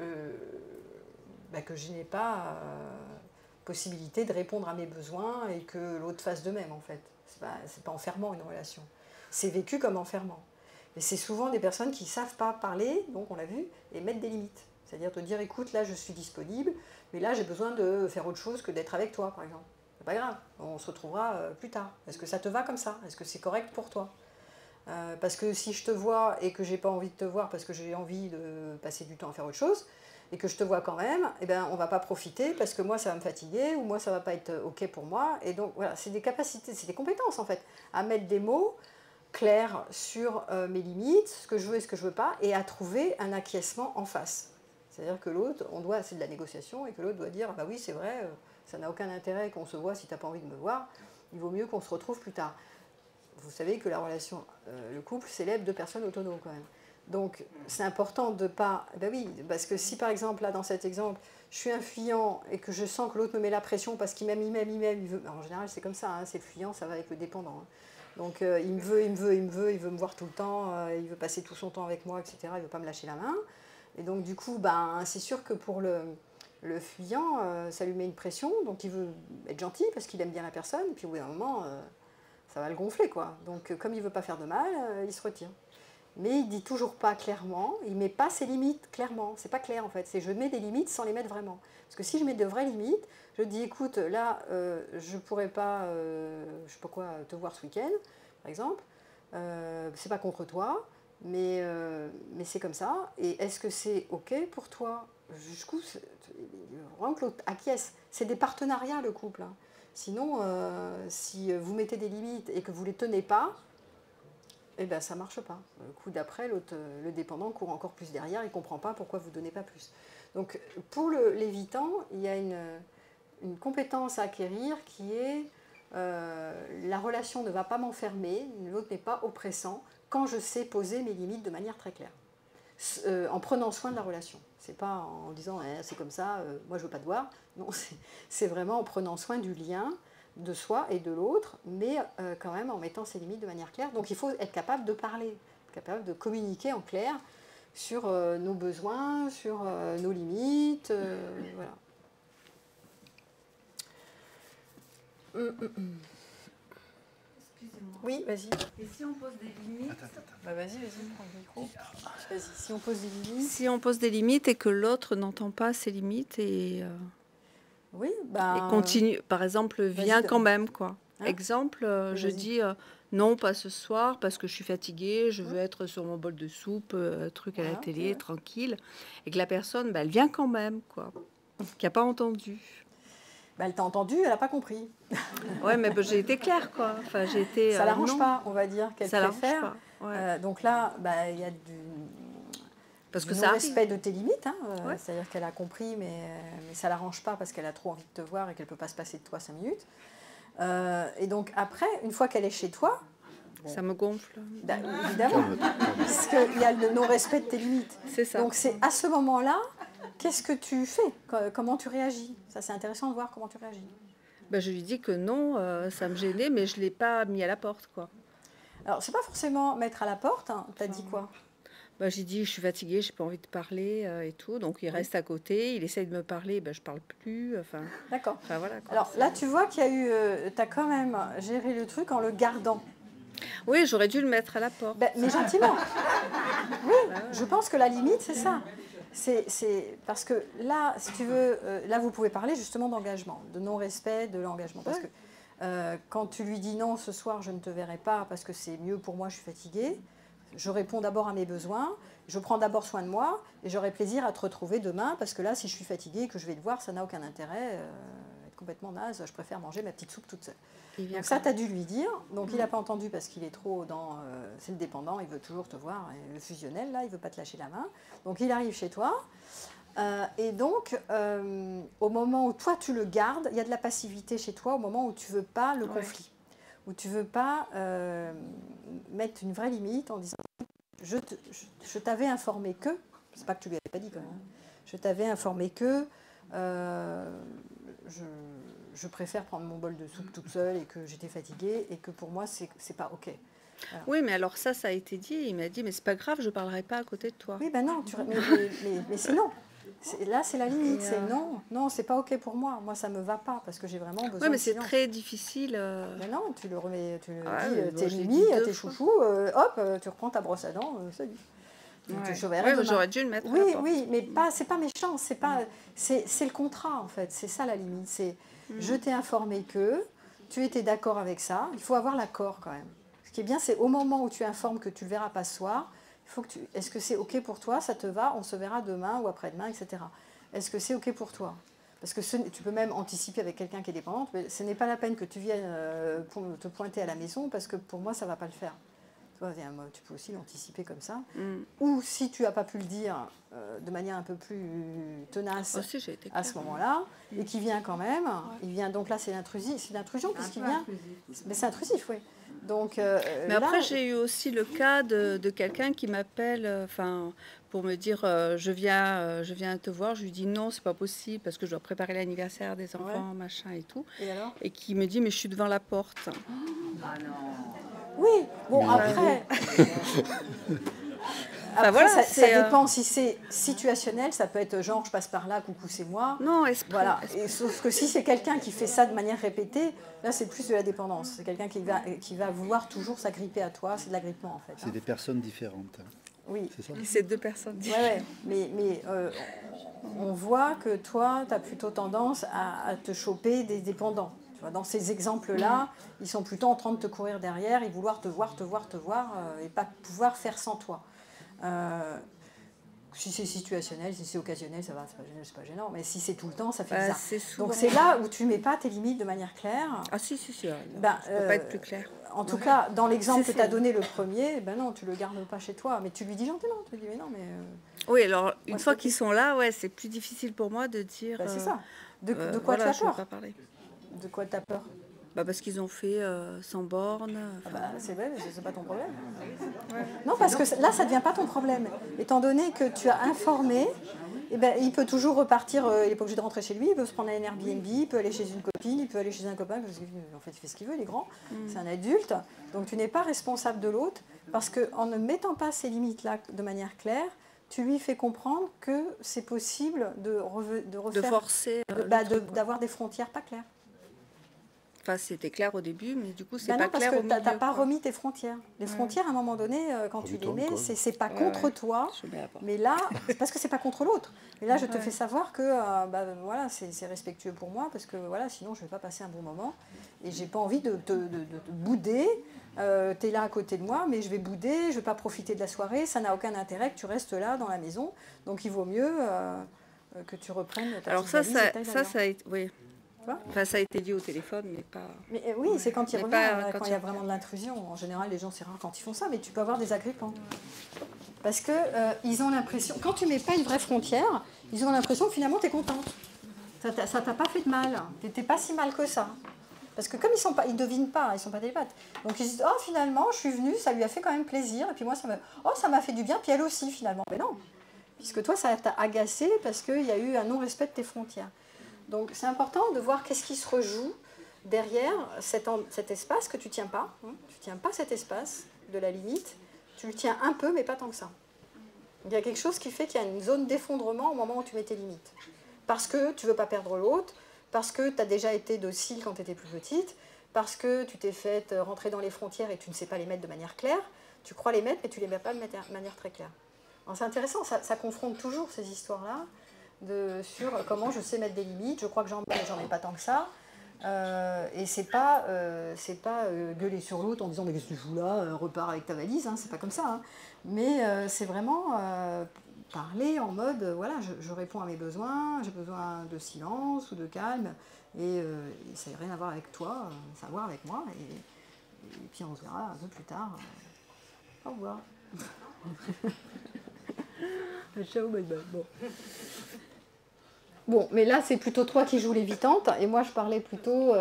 [SPEAKER 1] je n'ai pas possibilité de répondre à mes besoins et que l'autre fasse de même en fait. C'est pas enfermant une relation. C'est vécu comme enfermant. Et c'est souvent des personnes qui ne savent pas parler, donc on l'a vu, et mettre des limites. C'est-à-dire te dire, écoute, là je suis disponible, mais là j'ai besoin de faire autre chose que d'être avec toi, par exemple. C'est pas grave, on se retrouvera plus tard. Est-ce que ça te va comme ça? Est-ce que c'est correct pour toi? Parce que si je te vois et que j'ai pas envie de te voir parce que j'ai envie de passer du temps à faire autre chose, et que je te vois quand même, eh ben, on va pas profiter parce que moi ça va me fatiguer, ou moi ça va pas être ok pour moi. Et donc voilà, c'est des capacités, c'est des compétences en fait, à mettre des mots clair sur mes limites, ce que je veux et ce que je veux pas, et à trouver un acquiescement en face. C'est-à-dire que l'autre, c'est de la négociation, et que l'autre doit dire, bah oui c'est vrai, ça n'a aucun intérêt qu'on se voit si tu n'as pas envie de me voir, il vaut mieux qu'on se retrouve plus tard. Vous savez que la relation, le couple célèbre deux personnes autonomes quand même. Donc, c'est important de pas... Ben oui, parce que si par exemple, là, dans cet exemple, je suis un fuyant et que je sens que l'autre me met la pression parce qu'il m'aime, il veut... En général, c'est comme ça, hein, c'est le fuyant, ça va avec le dépendant. Hein. Donc, il me veut, il veut me voir tout le temps, il veut passer tout son temps avec moi, etc. Il ne veut pas me lâcher la main. Et donc, du coup, ben, c'est sûr que pour le fuyant, ça lui met une pression, donc il veut être gentil parce qu'il aime bien la personne, et puis au bout d'un moment, ça va le gonfler, quoi. Donc, comme il ne veut pas faire de mal, il se retire. Mais il ne dit toujours pas clairement, il ne met pas ses limites clairement. C'est pas clair en fait, c'est je mets des limites sans les mettre vraiment. Parce que si je mets de vraies limites, je dis écoute, là, je ne pourrais pas, je sais pas quoi, te voir ce week-end, par exemple. C'est pas contre toi, mais c'est comme ça. Et est-ce que c'est OK pour toi? Jusqu'où vraiment que l'autre acquiesce. C'est des partenariats le couple. Hein. Sinon, si vous mettez des limites et que vous ne les tenez pas, eh bien, ça ne marche pas. Le coup d'après, l'autre, le dépendant court encore plus derrière, il ne comprend pas pourquoi vous ne donnez pas plus. Donc, pour l'évitant, il y a une compétence à acquérir qui est la relation ne va pas m'enfermer, l'autre n'est pas oppressant, quand je sais poser mes limites de manière très claire, en prenant soin de la relation. Ce n'est pas en disant c'est comme ça, moi je ne veux pas te voir. Non, c'est vraiment en prenant soin du lien de soi et de l'autre, mais quand même en mettant ses limites de manière claire. Donc il faut être capable de parler, capable de communiquer en clair sur nos besoins, sur nos limites, voilà.
[SPEAKER 5] Excusez-moi.
[SPEAKER 1] Oui, vas-y.
[SPEAKER 5] Et si on pose des limites,
[SPEAKER 1] Bah, vas-y, prends le micro. Vas-y, si on pose des limites.
[SPEAKER 5] si on pose des limites et que l'autre n'entend pas ces limites et
[SPEAKER 1] Oui, bah.
[SPEAKER 5] continue, par exemple, vient quand même, quoi.
[SPEAKER 1] Hein?
[SPEAKER 5] Exemple, je
[SPEAKER 1] vas-y.
[SPEAKER 5] dis non, pas ce soir parce que je suis fatiguée, je veux être sur mon bol de soupe, truc à la
[SPEAKER 1] Voilà,
[SPEAKER 5] télé,
[SPEAKER 1] ouais.
[SPEAKER 5] tranquille, et que la personne, bah, elle vient quand même, quoi, qui n'a pas entendu.
[SPEAKER 1] Bah, elle t'a entendu, elle n'a pas compris.
[SPEAKER 5] Ouais, mais bah, j'ai été claire, quoi. Enfin, j'ai été.
[SPEAKER 1] Ça l'arrange
[SPEAKER 5] non.
[SPEAKER 1] pas, on va dire, qu'elle
[SPEAKER 5] Ça l'arrange
[SPEAKER 1] préfère.
[SPEAKER 5] pas. Ouais.
[SPEAKER 1] Donc là, bah, il y a
[SPEAKER 5] Parce que
[SPEAKER 1] du
[SPEAKER 5] ça arrive.
[SPEAKER 1] non-respect de tes limites. Hein,
[SPEAKER 5] Ouais.
[SPEAKER 1] C'est-à-dire qu'elle a compris, mais ça ne l'arrange pas parce qu'elle a trop envie de te voir et qu'elle ne peut pas se passer de toi 5 minutes. Et donc après, une fois qu'elle est chez toi,
[SPEAKER 5] Ça me gonfle.
[SPEAKER 1] bah, évidemment, parce qu'il y a le non-respect de tes limites.
[SPEAKER 5] C'est ça.
[SPEAKER 1] Donc c'est à ce moment-là, qu'est-ce que tu fais? Comment tu réagis? Ça, c'est intéressant de voir comment tu réagis.
[SPEAKER 5] Ben, je lui dis que non, ça me gênait, mais je ne l'ai pas mis à la porte, quoi.
[SPEAKER 1] Alors, c'est pas forcément mettre à la porte. Hein. T'as dit quoi?
[SPEAKER 5] Ben, j'ai dit, je suis fatiguée, j'ai pas envie de parler et tout. Donc, il reste à côté, il essaye de me parler, ben, je parle plus. Enfin,
[SPEAKER 1] D'accord.
[SPEAKER 5] voilà, quoi.
[SPEAKER 1] Alors là, tu vois qu'il y a eu... tu as quand même géré le truc en le gardant.
[SPEAKER 5] Oui, j'aurais dû le mettre à la porte.
[SPEAKER 1] Ben, mais gentiment. Oui, je pense que la limite, c'est ça. C'est parce que là, si tu veux, là, vous pouvez parler justement d'engagement, de non-respect de l'engagement. Parce que quand tu lui dis non, ce soir, je ne te verrai pas parce que c'est mieux pour moi, je suis fatiguée, je réponds d'abord à mes besoins, je prends d'abord soin de moi et j'aurai plaisir à te retrouver demain parce que là, si je suis fatiguée et que je vais te voir, ça n'a aucun intérêt. Être complètement naze, je préfère manger ma petite soupe toute seule. Donc ça, tu as dû lui dire. Donc il n'a pas entendu parce qu'il est trop dans... c'est le dépendant, il veut toujours te voir. Et le fusionnel, là, il ne veut pas te lâcher la main. Donc il arrive chez toi. Et donc, au moment où toi, tu le gardes, il y a de la passivité chez toi au moment où tu ne veux pas le conflit. Où tu ne veux pas mettre une vraie limite en disant je t'avais informé que... C'est pas que tu lui avais pas dit quand même. Je t'avais informé que... je préfère prendre mon bol de soupe toute seule et que j'étais fatiguée et que pour moi, c'est pas OK. Voilà.
[SPEAKER 5] Oui, mais alors ça a été dit. Il m'a dit, mais c'est pas grave, je parlerai pas à côté de toi.
[SPEAKER 1] Oui, ben non, mais c'est non. Là, c'est la limite. C'est non, c'est pas OK pour moi. Moi, ça me va pas parce que j'ai vraiment besoin de
[SPEAKER 5] Oui, mais c'est
[SPEAKER 1] silence.
[SPEAKER 5] très difficile.
[SPEAKER 1] Mais non, tu le remets, tu
[SPEAKER 5] Ouais,
[SPEAKER 1] dis, tes
[SPEAKER 5] je l'ai
[SPEAKER 1] mimi,
[SPEAKER 5] dit 2
[SPEAKER 1] tes
[SPEAKER 5] fois.
[SPEAKER 1] chouchous, hop, tu reprends ta brosse à dents, salut. Je verrai demain.
[SPEAKER 5] J'aurais dû le mettre à la porte.
[SPEAKER 1] Oui, mais c'est pas méchant, c'est le contrat en fait, c'est ça la limite. C'est je t'ai informé que tu étais d'accord avec ça, il faut avoir l'accord quand même. Ce qui est bien, c'est au moment où tu informes que tu le verras pas ce soir, il faut que est-ce que c'est OK pour toi, ça te va, on se verra demain ou après-demain, etc. Est-ce que c'est OK pour toi? Parce que tu peux même anticiper avec quelqu'un qui est dépendante, mais ce n'est pas la peine que tu viennes te pointer à la maison parce que pour moi, ça ne va pas le faire. Toi, tu peux aussi l'anticiper comme ça. Ou si tu n'as pas pu le dire de manière un peu plus tenace
[SPEAKER 5] Aussi, j'ai été
[SPEAKER 1] à ce moment-là, et qui vient quand même, il vient, donc là c'est l'intrusion puisqu'il vient, mais c'est intrusif, oui. Donc,
[SPEAKER 5] Mais
[SPEAKER 1] là,
[SPEAKER 5] après, j'ai eu aussi le cas de quelqu'un qui m'appelle pour me dire je viens te voir. Je lui dis non, c'est pas possible parce que je dois préparer l'anniversaire des enfants, machin et tout.
[SPEAKER 1] et alors?
[SPEAKER 5] Et qui me dit mais je suis devant la porte.
[SPEAKER 1] Oui, bon, après... Après,
[SPEAKER 5] voilà,
[SPEAKER 1] ça dépend si c'est situationnel, ça peut être genre je passe par là, coucou c'est moi.
[SPEAKER 5] Non, esprit.
[SPEAKER 1] Voilà. Et sauf que si c'est quelqu'un qui fait ça de manière répétée, là c'est plus de la dépendance. C'est quelqu'un qui va vouloir toujours s'agripper à toi, c'est de l'agrippement en fait.
[SPEAKER 4] C'est des personnes différentes.
[SPEAKER 1] Oui.
[SPEAKER 4] C'est ça?
[SPEAKER 5] C'est deux personnes différentes.
[SPEAKER 1] Ouais, mais on voit que toi, tu as plutôt tendance à te choper des dépendants. Tu vois, dans ces exemples-là, ils sont plutôt en train de te courir derrière et vouloir te voir, et pas pouvoir faire sans toi. Si c'est situationnel, si c'est occasionnel, ça va, c'est pas gênant. Mais si c'est tout le temps, ça fait bizarre.
[SPEAKER 5] Souvent...
[SPEAKER 1] Donc c'est là où tu mets pas tes limites de manière claire.
[SPEAKER 5] Ah si, ça peut pas être plus clair.
[SPEAKER 1] En tout cas, dans l'exemple que tu as donné le premier, ben non, tu le gardes pas chez toi. Mais tu lui dis gentiment, tu lui dis mais non, mais...
[SPEAKER 5] Oui, alors une fois qu'ils sont là, c'est plus difficile pour moi de dire...
[SPEAKER 1] c'est ça. De quoi tu as peur? De quoi tu as peur?
[SPEAKER 5] Parce qu'ils ont fait sans borne.
[SPEAKER 1] C'est vrai, mais c'est pas ton problème. Non, parce que là, ça ne devient pas ton problème. Étant donné que tu as informé, eh ben, il peut toujours repartir, il n'est pas obligé de rentrer chez lui, il peut se prendre un Airbnb, il peut aller chez une copine, il peut aller chez un copain, parce qu'en fait, il fait ce qu'il veut, il est grand, c'est un adulte. Donc tu n'es pas responsable de l'autre, parce qu'en ne mettant pas ces limites-là de manière claire, tu lui fais comprendre que c'est possible de refaire...
[SPEAKER 5] De forcer...
[SPEAKER 1] d'avoir des frontières pas claires.
[SPEAKER 5] Enfin, c'était clair au début, mais du coup, c'est
[SPEAKER 1] pas
[SPEAKER 5] clair
[SPEAKER 1] au
[SPEAKER 5] milieu.
[SPEAKER 1] Parce que tu n'as pas remis tes frontières. Les frontières, à un moment donné, quand tu les mets, c'est pas contre toi, mais là, parce que c'est pas contre l'autre. Et là, je te fais savoir que voilà, c'est respectueux pour moi, parce que voilà, sinon, je ne vais pas passer un bon moment. Et j'ai pas envie de te bouder. Tu es là à côté de moi, mais je vais bouder, je ne vais pas profiter de la soirée. Ça n'a aucun intérêt que tu restes là, dans la maison. Donc, il vaut mieux que tu reprennes ta
[SPEAKER 5] Alors
[SPEAKER 1] petite valise.
[SPEAKER 5] ça a été... Oui. Enfin, ça a été dit au téléphone, mais pas...
[SPEAKER 1] Mais oui, c'est quand il revient, quand il y a vraiment de l'intrusion. En général, les gens, c'est rare quand ils font ça, mais tu peux avoir des agrippants. Parce que ils ont l'impression, quand tu mets pas une vraie frontière, ils ont l'impression que finalement, tu es contente. Ça t'a pas fait de mal. Tu n'étais pas si mal que ça. Parce que comme ils ne devinent pas, ils ne sont pas télépathes. Donc ils se disent, oh finalement, je suis venue, ça lui a fait quand même plaisir. Et puis moi, ça m'a fait du bien, puis elle aussi finalement. Mais non, puisque toi, ça t'a agacé parce qu'il y a eu un non-respect de tes frontières. Donc c'est important de voir qu'est-ce qui se rejoue derrière cet espace que tu ne tiens pas. Tu ne tiens pas cet espace de la limite. Tu le tiens un peu, mais pas tant que ça. Il y a quelque chose qui fait qu'il y a une zone d'effondrement au moment où tu mets tes limites. Parce que tu ne veux pas perdre l'autre, parce que tu as déjà été docile quand tu étais plus petite, parce que tu t'es fait rentrer dans les frontières et tu ne sais pas les mettre de manière claire. Tu crois les mettre, mais tu ne les mets pas de manière très claire. C'est intéressant, ça confronte toujours ces histoires-là. Sur comment je sais mettre des limites, je crois que j'en ai pas tant que ça, et c'est pas gueuler sur l'autre en disant mais qu'est-ce que tu fous là, repars avec ta valise, c'est pas comme ça, mais c'est vraiment parler en mode voilà, je réponds à mes besoins, j'ai besoin de silence ou de calme, et ça n'a rien à voir avec toi, ça a à voir avec moi, et puis on se verra un peu plus tard. Au revoir. Ciao, bye bye. Bon, mais là, c'est plutôt toi qui joues l'évitante, et moi, je parlais plutôt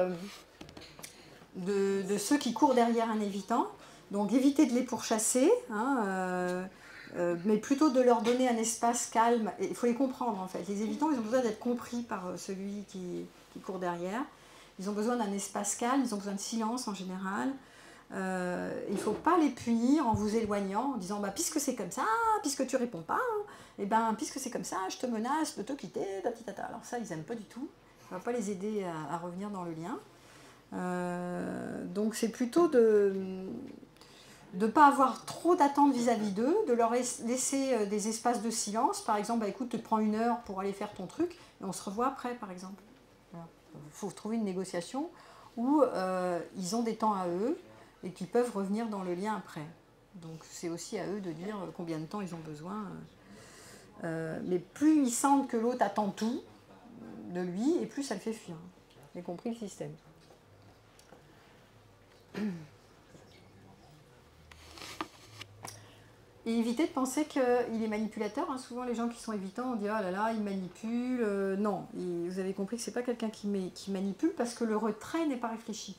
[SPEAKER 1] de ceux qui courent derrière un évitant. Donc, éviter de les pourchasser, mais plutôt de leur donner un espace calme. Il faut les comprendre, en fait. Les évitants, ils ont besoin d'être compris par celui qui court derrière. Ils ont besoin d'un espace calme, ils ont besoin de silence, en général. Il ne faut pas les punir en vous éloignant, en disant puisque c'est comme ça, puisque tu réponds pas, puisque c'est comme ça, je te menace de te quitter, tatitata. Alors ça, ils n'aiment pas du tout. On ne va pas les aider à revenir dans le lien. Donc c'est plutôt de ne pas avoir trop d'attentes vis-à-vis d'eux, de leur laisser des espaces de silence. Par exemple, écoute, tu te prends 1 heure pour aller faire ton truc, et on se revoit après, par exemple. Il faut trouver une négociation où ils ont des temps à eux, et qu'ils peuvent revenir dans le lien après. Donc c'est aussi à eux de dire combien de temps ils ont besoin. Mais plus ils sentent que l'autre attend tout de lui, et plus ça le fait fuir. J'ai compris le système. Et éviter de penser qu'il est manipulateur. Souvent les gens qui sont évitants, on dit oh là là, il manipule. Non, et vous avez compris que ce n'est pas quelqu'un qui manipule, parce que le retrait n'est pas réfléchi.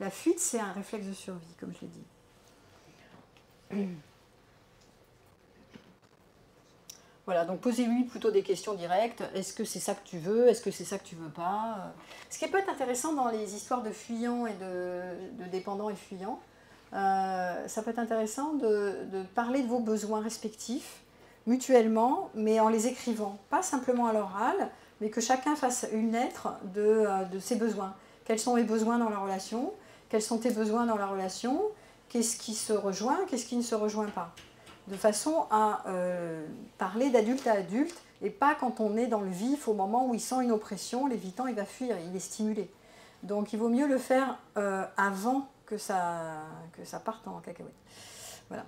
[SPEAKER 1] La fuite, c'est un réflexe de survie, comme je l'ai dit. Voilà, donc posez-lui plutôt des questions directes. Est-ce que c'est ça que tu veux? Est-ce que c'est ça que tu veux pas? Ce qui peut être intéressant dans les histoires de fuyants et de dépendants et fuyants, ça peut être intéressant de parler de vos besoins respectifs, mutuellement, mais en les écrivant. Pas simplement à l'oral, mais que chacun fasse une lettre de ses besoins. Quels sont mes besoins dans la relation? Quels sont tes besoins dans la relation? Qu'est-ce qui se rejoint? Qu'est-ce qui ne se rejoint pas? De façon à parler d'adulte à adulte, et pas quand on est dans le vif, au moment où il sent une oppression, l'évitant, il va fuir, il est stimulé. Donc il vaut mieux le faire avant que ça parte en cacahuète. Voilà.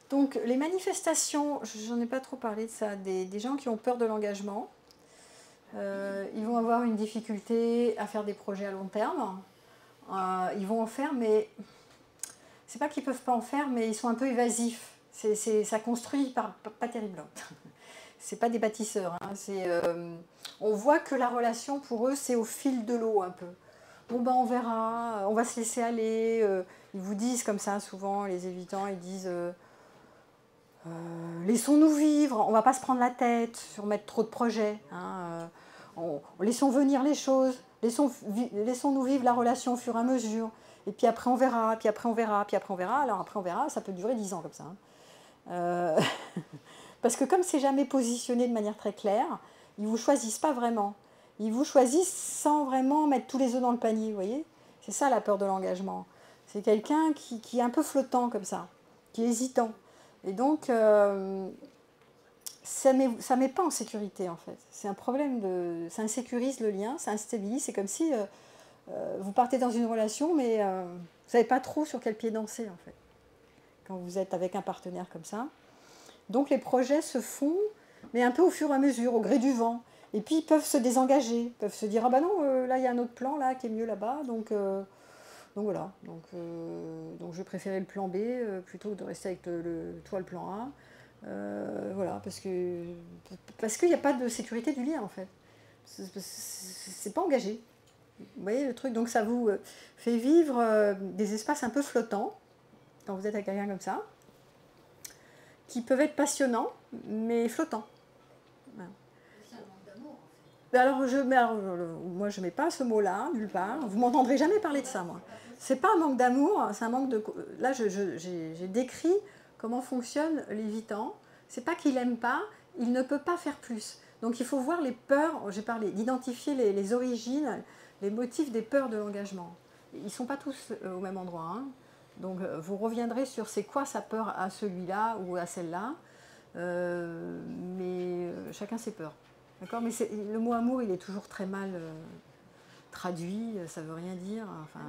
[SPEAKER 1] Donc les manifestations, j'en ai pas trop parlé de ça, des gens qui ont peur de l'engagement, ils vont avoir une difficulté à faire des projets à long terme. Ils vont en faire, mais c'est pas qu'ils peuvent pas en faire, mais ils sont un peu évasifs. Ça construit pas terrible. C'est pas des bâtisseurs. Hein. On voit que la relation pour eux, c'est au fil de l'eau un peu. Bon ben on verra, on va se laisser aller. Ils vous disent comme ça souvent, les évitants, ils disent laissons-nous vivre, on ne va pas se prendre la tête sur mettre trop de projets. Hein, laissons venir les choses, laissons-nous vivre la relation au fur et à mesure. Et puis après on verra, puis après on verra, puis après on verra. Alors après on verra, ça peut durer 10 ans comme ça. Hein. Parce que comme c'est jamais positionné de manière très claire, ils ne vous choisissent pas vraiment. Ils vous choisissent sans vraiment mettre tous les œufs dans le panier, vous voyez. C'est ça la peur de l'engagement. C'est quelqu'un qui est un peu flottant comme ça, qui est hésitant. Et donc, ça met pas en sécurité, en fait. C'est un problème ça insécurise le lien, ça instabilise. C'est comme si vous partez dans une relation, mais vous ne savez pas trop sur quel pied danser, en fait, quand vous êtes avec un partenaire comme ça. Donc, les projets se font, mais un peu au fur et à mesure, au gré du vent. Et puis, ils peuvent se désengager, ils peuvent se dire « Ah ben non, là, il y a un autre plan, là, qui est mieux là-bas, donc voilà, donc je préférais le plan B plutôt que de rester avec toi le plan A. Voilà, parce qu'il n'y a pas de sécurité du lien en fait. C'est pas engagé. Vous voyez le truc, donc ça vous fait vivre des espaces un peu flottants quand vous êtes avec quelqu'un comme ça, qui peuvent être passionnants, mais flottants. Voilà. Alors, moi, je ne mets pas ce mot-là, nulle part. Vous ne m'entendrez jamais parler de ça, moi. Ce n'est pas un manque d'amour, c'est un manque de... Là, j'ai décrit comment fonctionne l'évitant. Ce n'est pas qu'il n'aime pas, il ne peut pas faire plus. Donc, il faut voir les peurs, j'ai parlé, d'identifier les origines, les motifs des peurs de l'engagement. Ils ne sont pas tous au même endroit. Hein. Donc, vous reviendrez sur c'est quoi sa peur à celui-là ou à celle-là. Mais chacun ses peurs. D'accord, mais le mot amour, il est toujours très mal traduit, ça veut rien dire. Enfin,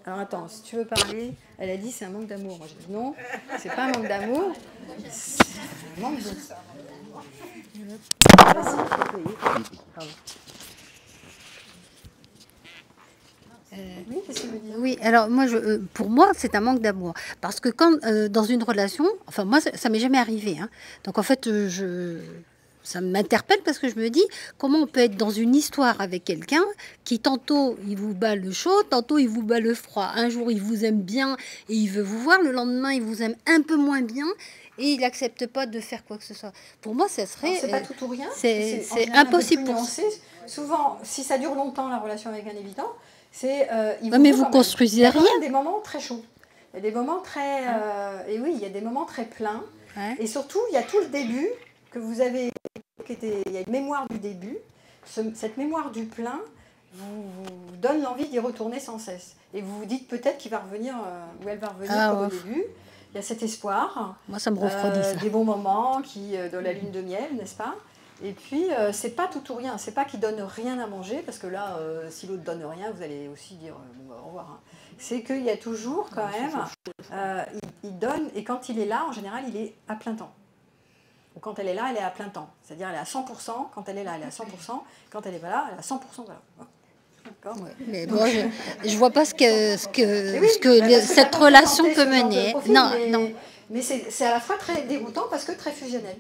[SPEAKER 1] alors attends, si tu veux parler, elle a dit c'est un manque d'amour. Moi je dis non, c'est pas un manque d'amour, c'est un manque de... Pardon. Oui, qu'est-ce que tu veux dire?
[SPEAKER 6] Oui, alors moi, pour moi, c'est un manque d'amour. Parce que quand dans une relation, enfin moi, ça m'est jamais arrivé. Hein. Donc en fait, ça m'interpelle parce que je me dis comment on peut être dans une histoire avec quelqu'un qui tantôt il vous bat le chaud, tantôt il vous bat le froid. Un jour il vous aime bien et il veut vous voir, le lendemain il vous aime un peu moins bien et il n'accepte pas de faire quoi que ce soit. Pour moi, ça serait...
[SPEAKER 1] C'est pas tout ou rien.
[SPEAKER 6] C'est impossible pour...
[SPEAKER 1] Souvent, si ça dure longtemps la relation avec un évitant, c'est...
[SPEAKER 6] mais vous construisez rien.
[SPEAKER 1] Il y a des moments très chauds. Il y a des moments très... et oui, il y a des moments très pleins. Ouais. Et surtout, il y a tout le début que vous avez... Il y a une mémoire du début. Cette mémoire du plein vous donne l'envie d'y retourner sans cesse. Et vous vous dites peut-être qu'il va revenir, ou elle va revenir comme au début. Il y a cet espoir.
[SPEAKER 6] Moi, ça me refroidit, ça.
[SPEAKER 1] Des bons moments, de la lune de miel, n'est-ce pas? Et puis, c'est pas tout ou rien. C'est pas qu'il donne rien à manger, parce que là, si l'autre donne rien, vous allez aussi dire au revoir. Hein. C'est qu'il y a toujours quand même, il donne, et quand il est là, en général, il est à plein temps. Ou quand elle est là, elle est à plein temps. C'est-à-dire elle est à 100%, quand elle est là, elle est à 100%, quand elle est pas là, elle est à 100%. Voilà. D'accord.
[SPEAKER 6] Ouais, mais bon, je vois pas
[SPEAKER 1] Parce
[SPEAKER 6] cette
[SPEAKER 1] t'as pas
[SPEAKER 6] relation
[SPEAKER 1] présenté
[SPEAKER 6] peut
[SPEAKER 1] ce genre de
[SPEAKER 6] mener.
[SPEAKER 1] profil,
[SPEAKER 6] Non,
[SPEAKER 1] mais,
[SPEAKER 6] non.
[SPEAKER 1] Mais c'est à la fois très déroutant parce que très fusionnel.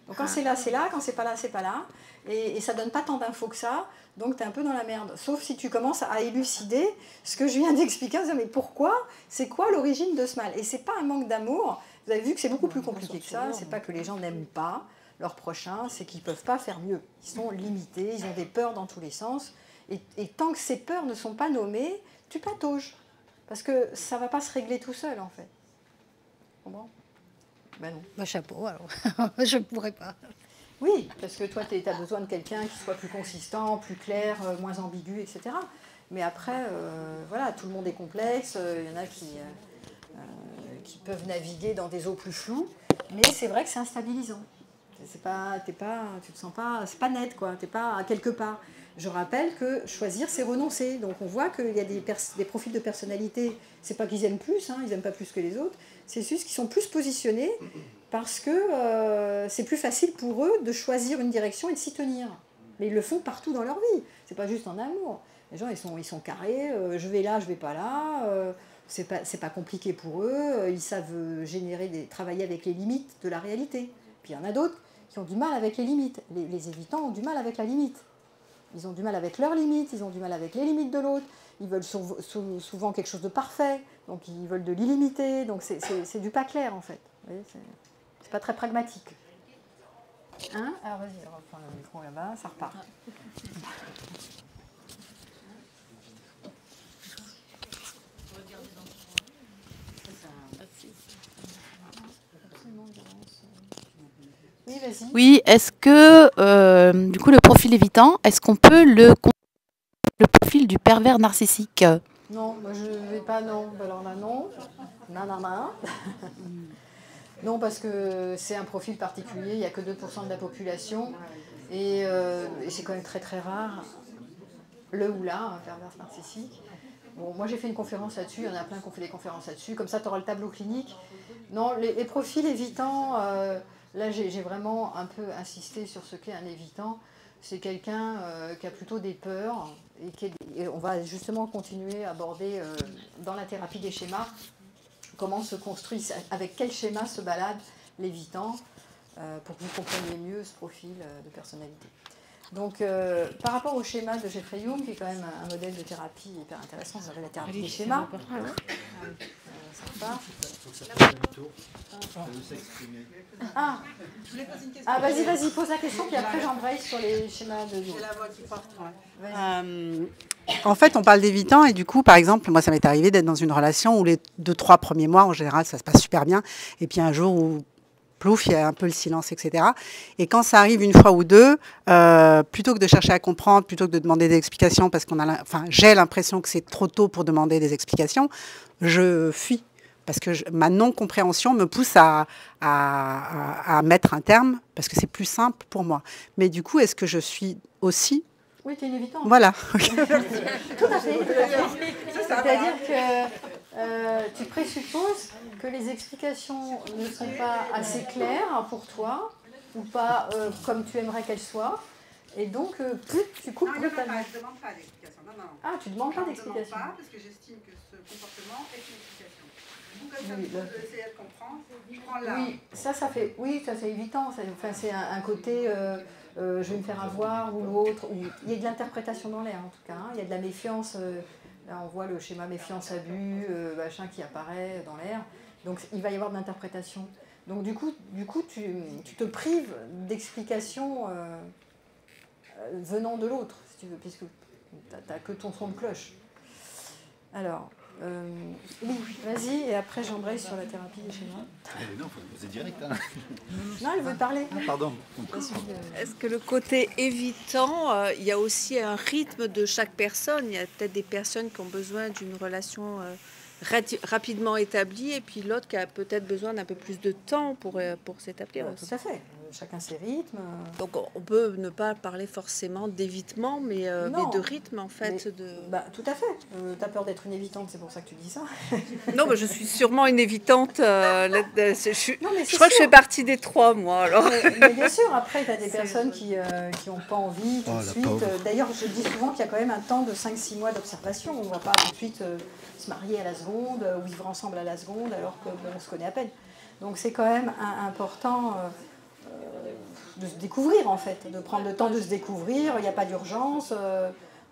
[SPEAKER 1] Donc quand c'est là, c'est là, quand c'est pas là, c'est pas là. Et ça donne pas tant d'infos que ça, donc tu es un peu dans la merde. Sauf si tu commences à élucider ce que je viens d'expliquer, en disant mais pourquoi, c'est quoi l'origine de ce mal? Et c'est pas un manque d'amour, vous avez vu que c'est beaucoup plus compliqué que ça, c'est pas que les gens n'aiment pas leur prochain, c'est qu'ils peuvent pas faire mieux. Ils sont limités, ils ont des peurs dans tous les sens, et tant que ces peurs ne sont pas nommées, tu patauges. Parce que ça va pas se régler tout seul en fait. Tu comprends? Ben non.
[SPEAKER 6] Bah, chapeau, alors. Je ne pourrais pas.
[SPEAKER 1] Oui, parce que toi, tu as besoin de quelqu'un qui soit plus consistant, plus clair, moins ambigu, etc. Mais après, voilà, tout le monde est complexe. Il y en a qui peuvent naviguer dans des eaux plus floues. Mais c'est vrai que c'est instabilisant. Tu te sens pas, c'est pas net, quoi. T'es pas à quelque part. Je rappelle que choisir, c'est renoncer. Donc on voit qu'il y a des profils de personnalité. C'est pas qu'ils aiment plus, hein, ils aiment pas plus que les autres. C'est juste qu'ils sont plus positionnés parce que c'est plus facile pour eux de choisir une direction et de s'y tenir. Mais ils le font partout dans leur vie. C'est pas juste en amour. Les gens, ils sont carrés. Je vais là, je vais pas là. C'est pas compliqué pour eux. Ils savent travailler avec les limites de la réalité. Puis il y en a d'autres qui ont du mal avec les limites. Les évitants ont du mal avec la limite. Ils ont du mal avec leurs limites, ils ont du mal avec les limites de l'autre. Ils veulent souvent quelque chose de parfait, donc ils veulent de l'illimité. Donc c'est du pas clair en fait. Vous voyez, c'est pas très pragmatique. Hein? Alors vas-y, reprends le micro là-bas, ça repart. Oui, vas-y.
[SPEAKER 7] Oui, est-ce que, du coup, le profil évitant, est-ce qu'on peut le profil du pervers narcissique?
[SPEAKER 1] Non, moi je vais pas, non. Alors là, non. Non. Non, parce que c'est un profil particulier, il n'y a que 2% de la population. Et c'est quand même très très rare, le ou la, un pervers narcissique. Bon, moi j'ai fait une conférence là-dessus, il y en a plein qui ont fait des conférences là-dessus. Comme ça, tu auras le tableau clinique. Non, les profils évitants, là j'ai vraiment un peu insisté sur ce qu'est un évitant. C'est quelqu'un qui a plutôt des peurs et on va justement continuer à aborder dans la thérapie des schémas comment se construit, avec quel schéma se balade l'évitant pour que vous compreniez mieux ce profil de personnalité. Donc par rapport au schéma de Jeffrey Young, qui est quand même un modèle de thérapie hyper intéressant, ça s'appelle la thérapie des schémas. Ça repart. Vas-y, pose la question, puis après j'embraye sur les schémas de Young.
[SPEAKER 8] C'est la voix qui porte, en fait, on parle d'évitant et du coup, par exemple, moi, ça m'est arrivé d'être dans une relation où les 2-3 premiers mois, en général, ça se passe super bien. Et puis un jour où, plouf, il y a un peu le silence, etc. Et quand ça arrive une fois ou deux, plutôt que de chercher à comprendre, plutôt que de demander des explications, parce j'ai l'impression que c'est trop tôt pour demander des explications, je fuis. Parce que ma non-compréhension me pousse à mettre un terme, parce que c'est plus simple pour moi. Mais du coup, est-ce que je suis aussi...
[SPEAKER 1] Oui, tu es une évitante.
[SPEAKER 8] Voilà.
[SPEAKER 1] Tout à fait. C'est-à-dire que tu présupposes que les explications ne sont pas assez claires pour toi, ou pas comme tu aimerais qu'elles soient, et donc plus tu coupes brutalement.
[SPEAKER 9] Non, je ne demande pas d'explication. Non.
[SPEAKER 1] Ah, tu ne demandes pas d'explication.
[SPEAKER 9] Je ne demande pas parce que j'estime que ce comportement est une explication. Vous, comme ça, vous essayez de comprendre, je prends là.
[SPEAKER 1] Oui, ça fait... Oui, ça c'est évitant. C'est un côté... je vais me faire avoir ou l'autre. Il y a de l'interprétation dans l'air en tout cas. Hein. Il y a de la méfiance. Là on voit le schéma méfiance-abus, machin qui apparaît dans l'air. Donc il va y avoir de l'interprétation. Donc du coup tu te prives d'explications venant de l'autre, si tu veux, puisque tu n'as que ton son de cloche. Alors, oui, vas-y, et après j'embraye sur la thérapie des schémas.
[SPEAKER 4] Non, il faut poser direct. Hein.
[SPEAKER 1] Non, il veut parler.
[SPEAKER 4] Ah, pardon.
[SPEAKER 5] Est-ce que le côté évitant, il y a aussi un rythme de chaque personne? Il y a peut-être des personnes qui ont besoin d'une relation rapidement établie et puis l'autre qui a peut-être besoin d'un peu plus de temps pour s'établir.
[SPEAKER 1] Tout à fait. chacun ses rythmes.
[SPEAKER 5] Donc on peut ne pas parler forcément d'évitement, mais de rythme en fait.
[SPEAKER 1] Tout à fait. Tu as peur d'être une évitante, c'est pour ça que tu dis ça.
[SPEAKER 5] Non, mais je suis sûrement une évitante. Je crois que je fais partie des 3, moi. Alors.
[SPEAKER 1] Mais bien sûr, après, tu as des personnes qui n'ont pas envie tout de suite. D'ailleurs, je dis souvent qu'il y a quand même un temps de 5-6 mois d'observation. On ne va pas tout de suite se marier à la seconde ou vivre ensemble à la seconde alors qu'on se connaît à peine. Donc c'est quand même important de se découvrir en fait, de prendre le temps de se découvrir, il n'y a pas d'urgence,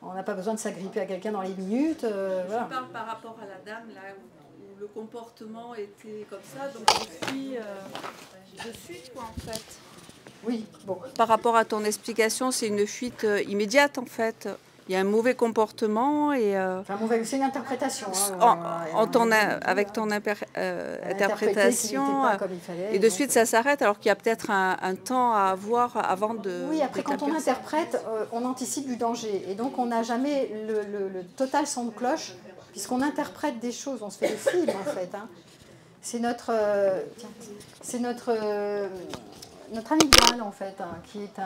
[SPEAKER 1] on n'a pas besoin de s'agripper à quelqu'un dans les minutes.
[SPEAKER 5] Voilà. Je parle par rapport à la dame là où le comportement était comme ça, donc je suis quoi en fait.
[SPEAKER 1] Oui, bon.
[SPEAKER 5] Par rapport à ton explication, c'est une fuite immédiate en fait. Il y a un mauvais comportement et...
[SPEAKER 1] c'est une interprétation.
[SPEAKER 5] Avec ton interprétation. Et de suite, ça s'arrête alors qu'il y a peut-être un temps à avoir avant de...
[SPEAKER 1] Oui, après, quand on interprète, on anticipe du danger. Et donc, on n'a jamais le total son de cloche, puisqu'on interprète des choses. On se fait des films, en fait. Hein. C'est notre amygdale, en fait, hein, qui est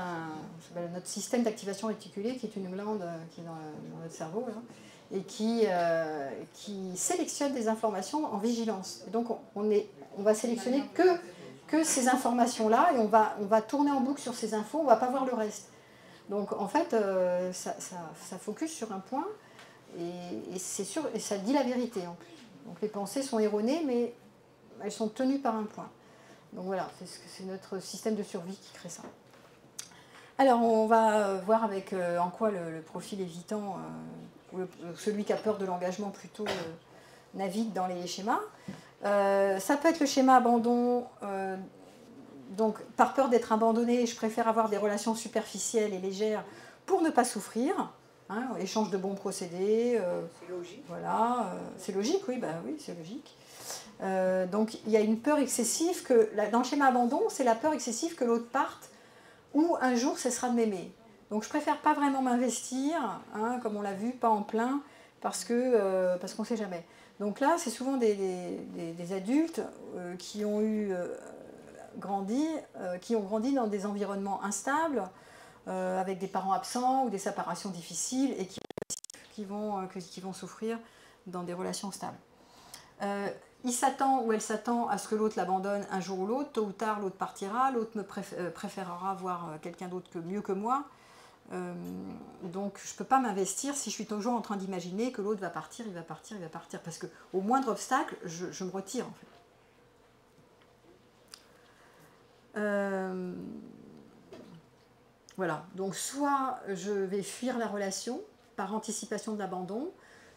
[SPEAKER 1] notre système d'activation réticulée, qui est une glande qui est dans notre cerveau, hein, et qui sélectionne des informations en vigilance. Et donc, on va sélectionner que ces informations-là, et on va tourner en boucle sur ces infos, on ne va pas voir le reste. Donc, en fait, ça focus sur un point, et c'est sûr, et ça dit la vérité, en plus. Donc, les pensées sont erronées, mais elles sont tenues par un point. Donc voilà, c'est notre système de survie qui crée ça. Alors on va voir avec en quoi le profil évitant, ou celui qui a peur de l'engagement plutôt, navigue dans les schémas. Ça peut être le schéma abandon, donc par peur d'être abandonné, je préfère avoir des relations superficielles et légères pour ne pas souffrir. Hein, échange de bons procédés.
[SPEAKER 5] C'est logique.
[SPEAKER 1] Voilà, c'est logique, oui, c'est logique. Donc il y a une peur excessive dans le schéma abandon, c'est la peur excessive que l'autre parte ou un jour cessera de m'aimer. Donc je préfère pas vraiment m'investir, hein, comme on l'a vu, pas en plein, parce qu'on ne sait jamais. Donc là, c'est souvent des adultes qui ont grandi dans des environnements instables, avec des parents absents ou des séparations difficiles et qui vont souffrir dans des relations stables. Il s'attend ou elle s'attend à ce que l'autre l'abandonne un jour ou l'autre, tôt ou tard l'autre partira, l'autre me préférera voir quelqu'un d'autre mieux que moi. Donc je ne peux pas m'investir si je suis toujours en train d'imaginer que l'autre va partir, il va partir, parce qu'au moindre obstacle, je me retire en fait. Voilà, donc soit je vais fuir la relation par anticipation de l'abandon,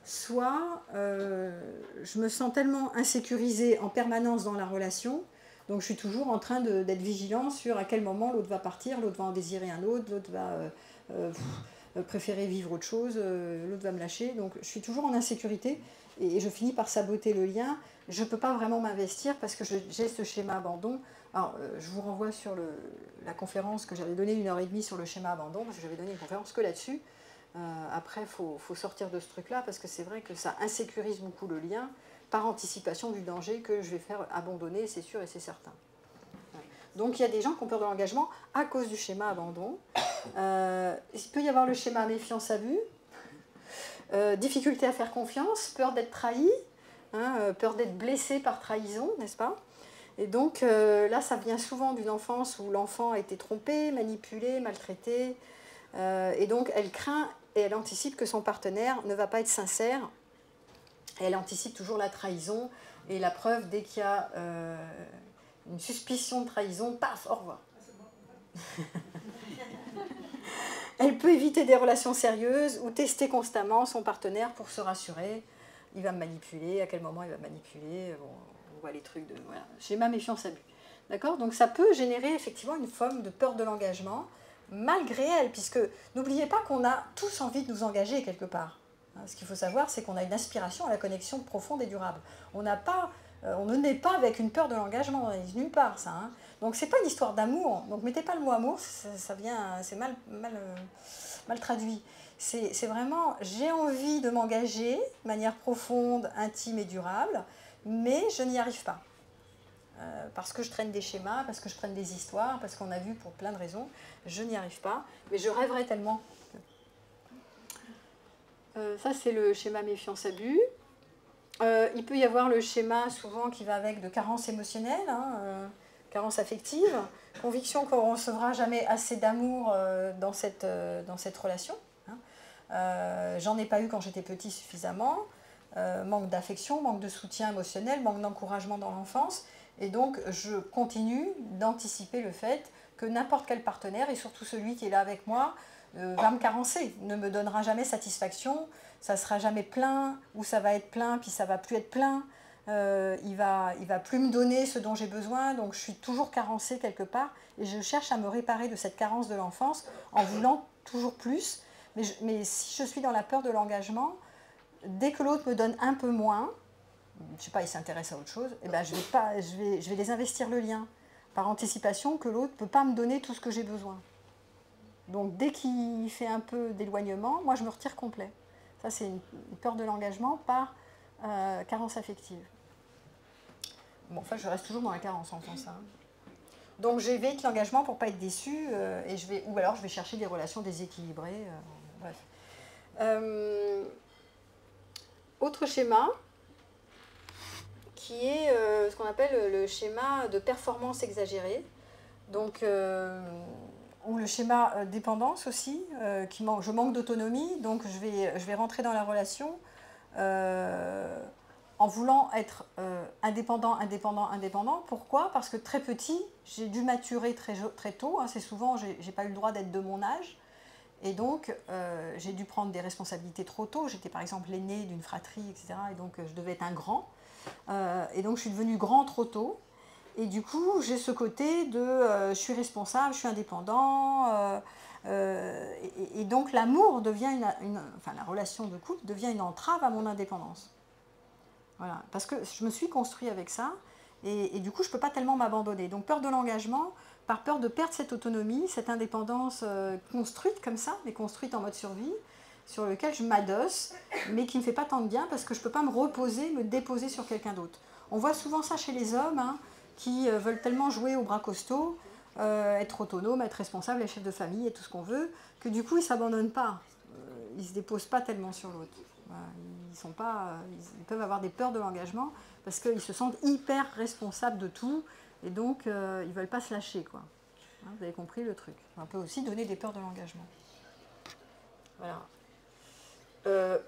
[SPEAKER 1] soit je me sens tellement insécurisée en permanence dans la relation, donc je suis toujours en train d'être vigilant sur à quel moment l'autre va partir, l'autre va en désirer un autre, l'autre va préférer vivre autre chose, l'autre va me lâcher, donc je suis toujours en insécurité et je finis par saboter le lien. Je ne peux pas vraiment m'investir parce que j'ai ce schéma abandon. Alors, je vous renvoie sur la conférence que j'avais donnée 1h30 sur le schéma abandon, parce que j'avais donné une conférence que là-dessus. Après, il faut sortir de ce truc-là, parce que c'est vrai que ça insécurise beaucoup le lien, par anticipation du danger que je vais faire abandonner, c'est sûr et c'est certain. Donc il y a des gens qui ont peur de l'engagement à cause du schéma abandon. Il peut y avoir le schéma méfiance-abus, difficulté à faire confiance, peur d'être trahi, hein, peur d'être blessé par trahison, n'est-ce pas? Et donc là, ça vient souvent d'une enfance où l'enfant a été trompé, manipulé, maltraité, et donc elle craint et elle anticipe que son partenaire ne va pas être sincère, et elle anticipe toujours la trahison, et la preuve, dès qu'il y a une suspicion de trahison, paf, au revoir. Elle peut éviter des relations sérieuses ou tester constamment son partenaire pour se rassurer. Il va me manipuler, à quel moment il va me manipuler, bon, on voit les trucs de... Voilà. Schéma méfiance-abus. D'accord? Donc ça peut générer effectivement une forme de peur de l'engagement, malgré elle, puisque n'oubliez pas qu'on a tous envie de nous engager quelque part. Ce qu'il faut savoir, c'est qu'on a une aspiration à la connexion profonde et durable. On ne naît pas avec une peur de l'engagement, nulle part ça. Hein. Donc c'est pas une histoire d'amour. Donc mettez pas le mot amour, c'est mal traduit. C'est vraiment j'ai envie de m'engager de manière profonde, intime et durable, mais je n'y arrive pas. parce que je traîne des schémas, parce que je traîne des histoires, parce qu'on a vu pour plein de raisons, je n'y arrive pas, mais je rêverais tellement. Ça, c'est le schéma méfiance-abus. Il peut y avoir le schéma souvent qui va avec de carence émotionnelle, carence affective, conviction qu'on ne recevra jamais assez d'amour dans cette relation. J'en ai pas eu quand j'étais petit suffisamment, manque d'affection, manque de soutien émotionnel, manque d'encouragement dans l'enfance, et donc je continue d'anticiper le fait que n'importe quel partenaire, et surtout celui qui est là avec moi, va me carencer, ne me donnera jamais satisfaction, ça sera jamais plein, ou ça va être plein, puis ça va plus être plein, il va plus me donner ce dont j'ai besoin, donc je suis toujours carencée quelque part, et je cherche à me réparer de cette carence de l'enfance en voulant toujours plus, mais si je suis dans la peur de l'engagement, dès que l'autre me donne un peu moins, je sais pas, il s'intéresse à autre chose, eh ben je vais désinvestir le lien, par anticipation que l'autre ne peut pas me donner tout ce que j'ai besoin. Donc dès qu'il fait un peu d'éloignement, moi je me retire complet. Ça c'est une peur de l'engagement par carence affective. Bon, enfin je reste toujours dans la carence en faisant ça. Donc j'évite l'engagement pour ne pas être déçue, ou alors je vais chercher des relations déséquilibrées. Bref. Autre schéma, qui est ce qu'on appelle le schéma de performance exagérée. Donc, ou le schéma dépendance aussi, je manque d'autonomie, donc je vais rentrer dans la relation en voulant être indépendant. Pourquoi? Parce que très petit, j'ai dû maturer très tôt, c'est souvent, j'ai pas eu le droit d'être de mon âge, et donc j'ai dû prendre des responsabilités trop tôt. J'étais par exemple l'aîné d'une fratrie, etc., et donc je devais être un grand, et donc je suis devenue grand trop tôt. Et du coup, j'ai ce côté de je suis responsable, je suis indépendant, et donc l'amour devient enfin la relation de couple devient une entrave à mon indépendance. Voilà, parce que je me suis construit avec ça, et du coup, je ne peux pas tellement m'abandonner. Donc peur de l'engagement, par peur de perdre cette autonomie, cette indépendance construite comme ça, mais construite en mode survie, sur lequel je m'adosse, mais qui ne me fait pas tant de bien parce que je ne peux pas me reposer, me déposer sur quelqu'un d'autre. On voit souvent ça chez les hommes, qui veulent tellement jouer au bras costaud, être autonome, être responsable, être chef de famille et tout ce qu'on veut, que du coup ils ne s'abandonnent pas, ils ne se déposent pas tellement sur l'autre. Voilà, ils peuvent avoir des peurs de l'engagement parce qu'ils se sentent hyper responsables de tout, et donc ils ne veulent pas se lâcher, quoi. Vous avez compris le truc. On peut aussi donner des peurs de l'engagement. Voilà.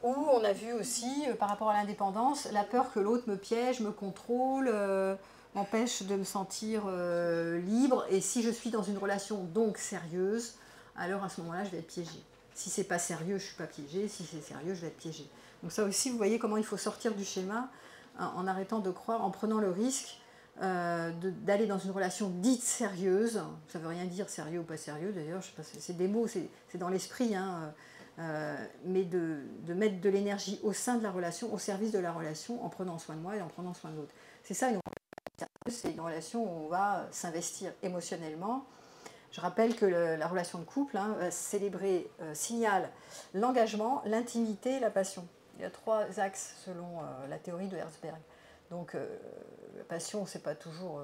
[SPEAKER 1] Ou on a vu aussi, par rapport à l'indépendance, la peur que l'autre me piège, me contrôle, m'empêche de me sentir libre, et si je suis dans une relation donc sérieuse, alors à ce moment-là je vais être piégée. Si c'est pas sérieux, je suis pas piégée, si c'est sérieux, je vais être piégée. Donc ça aussi, vous voyez comment il faut sortir du schéma en arrêtant de croire, en prenant le risque d'aller dans une relation dite sérieuse. Ça ne veut rien dire sérieux ou pas sérieux d'ailleurs, je sais pas, c'est des mots, c'est dans l'esprit, mais de mettre de l'énergie au sein de la relation, au service de la relation, en prenant soin de moi et en prenant soin de l'autre. C'est ça une relation sérieuse, c'est une relation où on va s'investir émotionnellement. Je rappelle que la relation de couple va célébrer, signale l'engagement, l'intimité et la passion. Il y a 3 axes selon la théorie de Herzberg. Donc la passion, c'est pas toujours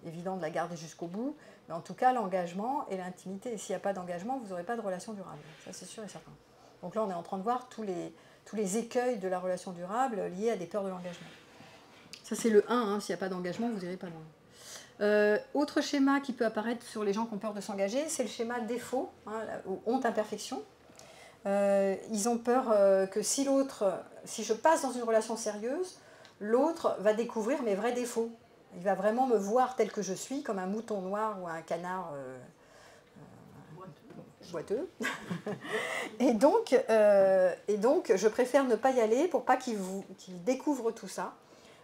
[SPEAKER 1] évident de la garder jusqu'au bout, mais en tout cas l'engagement et l'intimité. Et s'il n'y a pas d'engagement, vous n'aurez pas de relation durable. Ça, c'est sûr et certain. Donc là, on est en train de voir tous les écueils de la relation durable liés à des peurs de l'engagement. Ça, c'est le 1. S'il n'y a pas d'engagement, vous n'irez pas loin. Autre schéma qui peut apparaître sur les gens qui ont peur de s'engager, c'est le schéma défaut, ou honte imperfection. Ils ont peur que si je passe dans une relation sérieuse, l'autre va découvrir mes vrais défauts. Il va vraiment me voir tel que je suis, comme un mouton noir ou un canard boiteux. et donc, je préfère ne pas y aller pour pas qu'il découvre tout ça.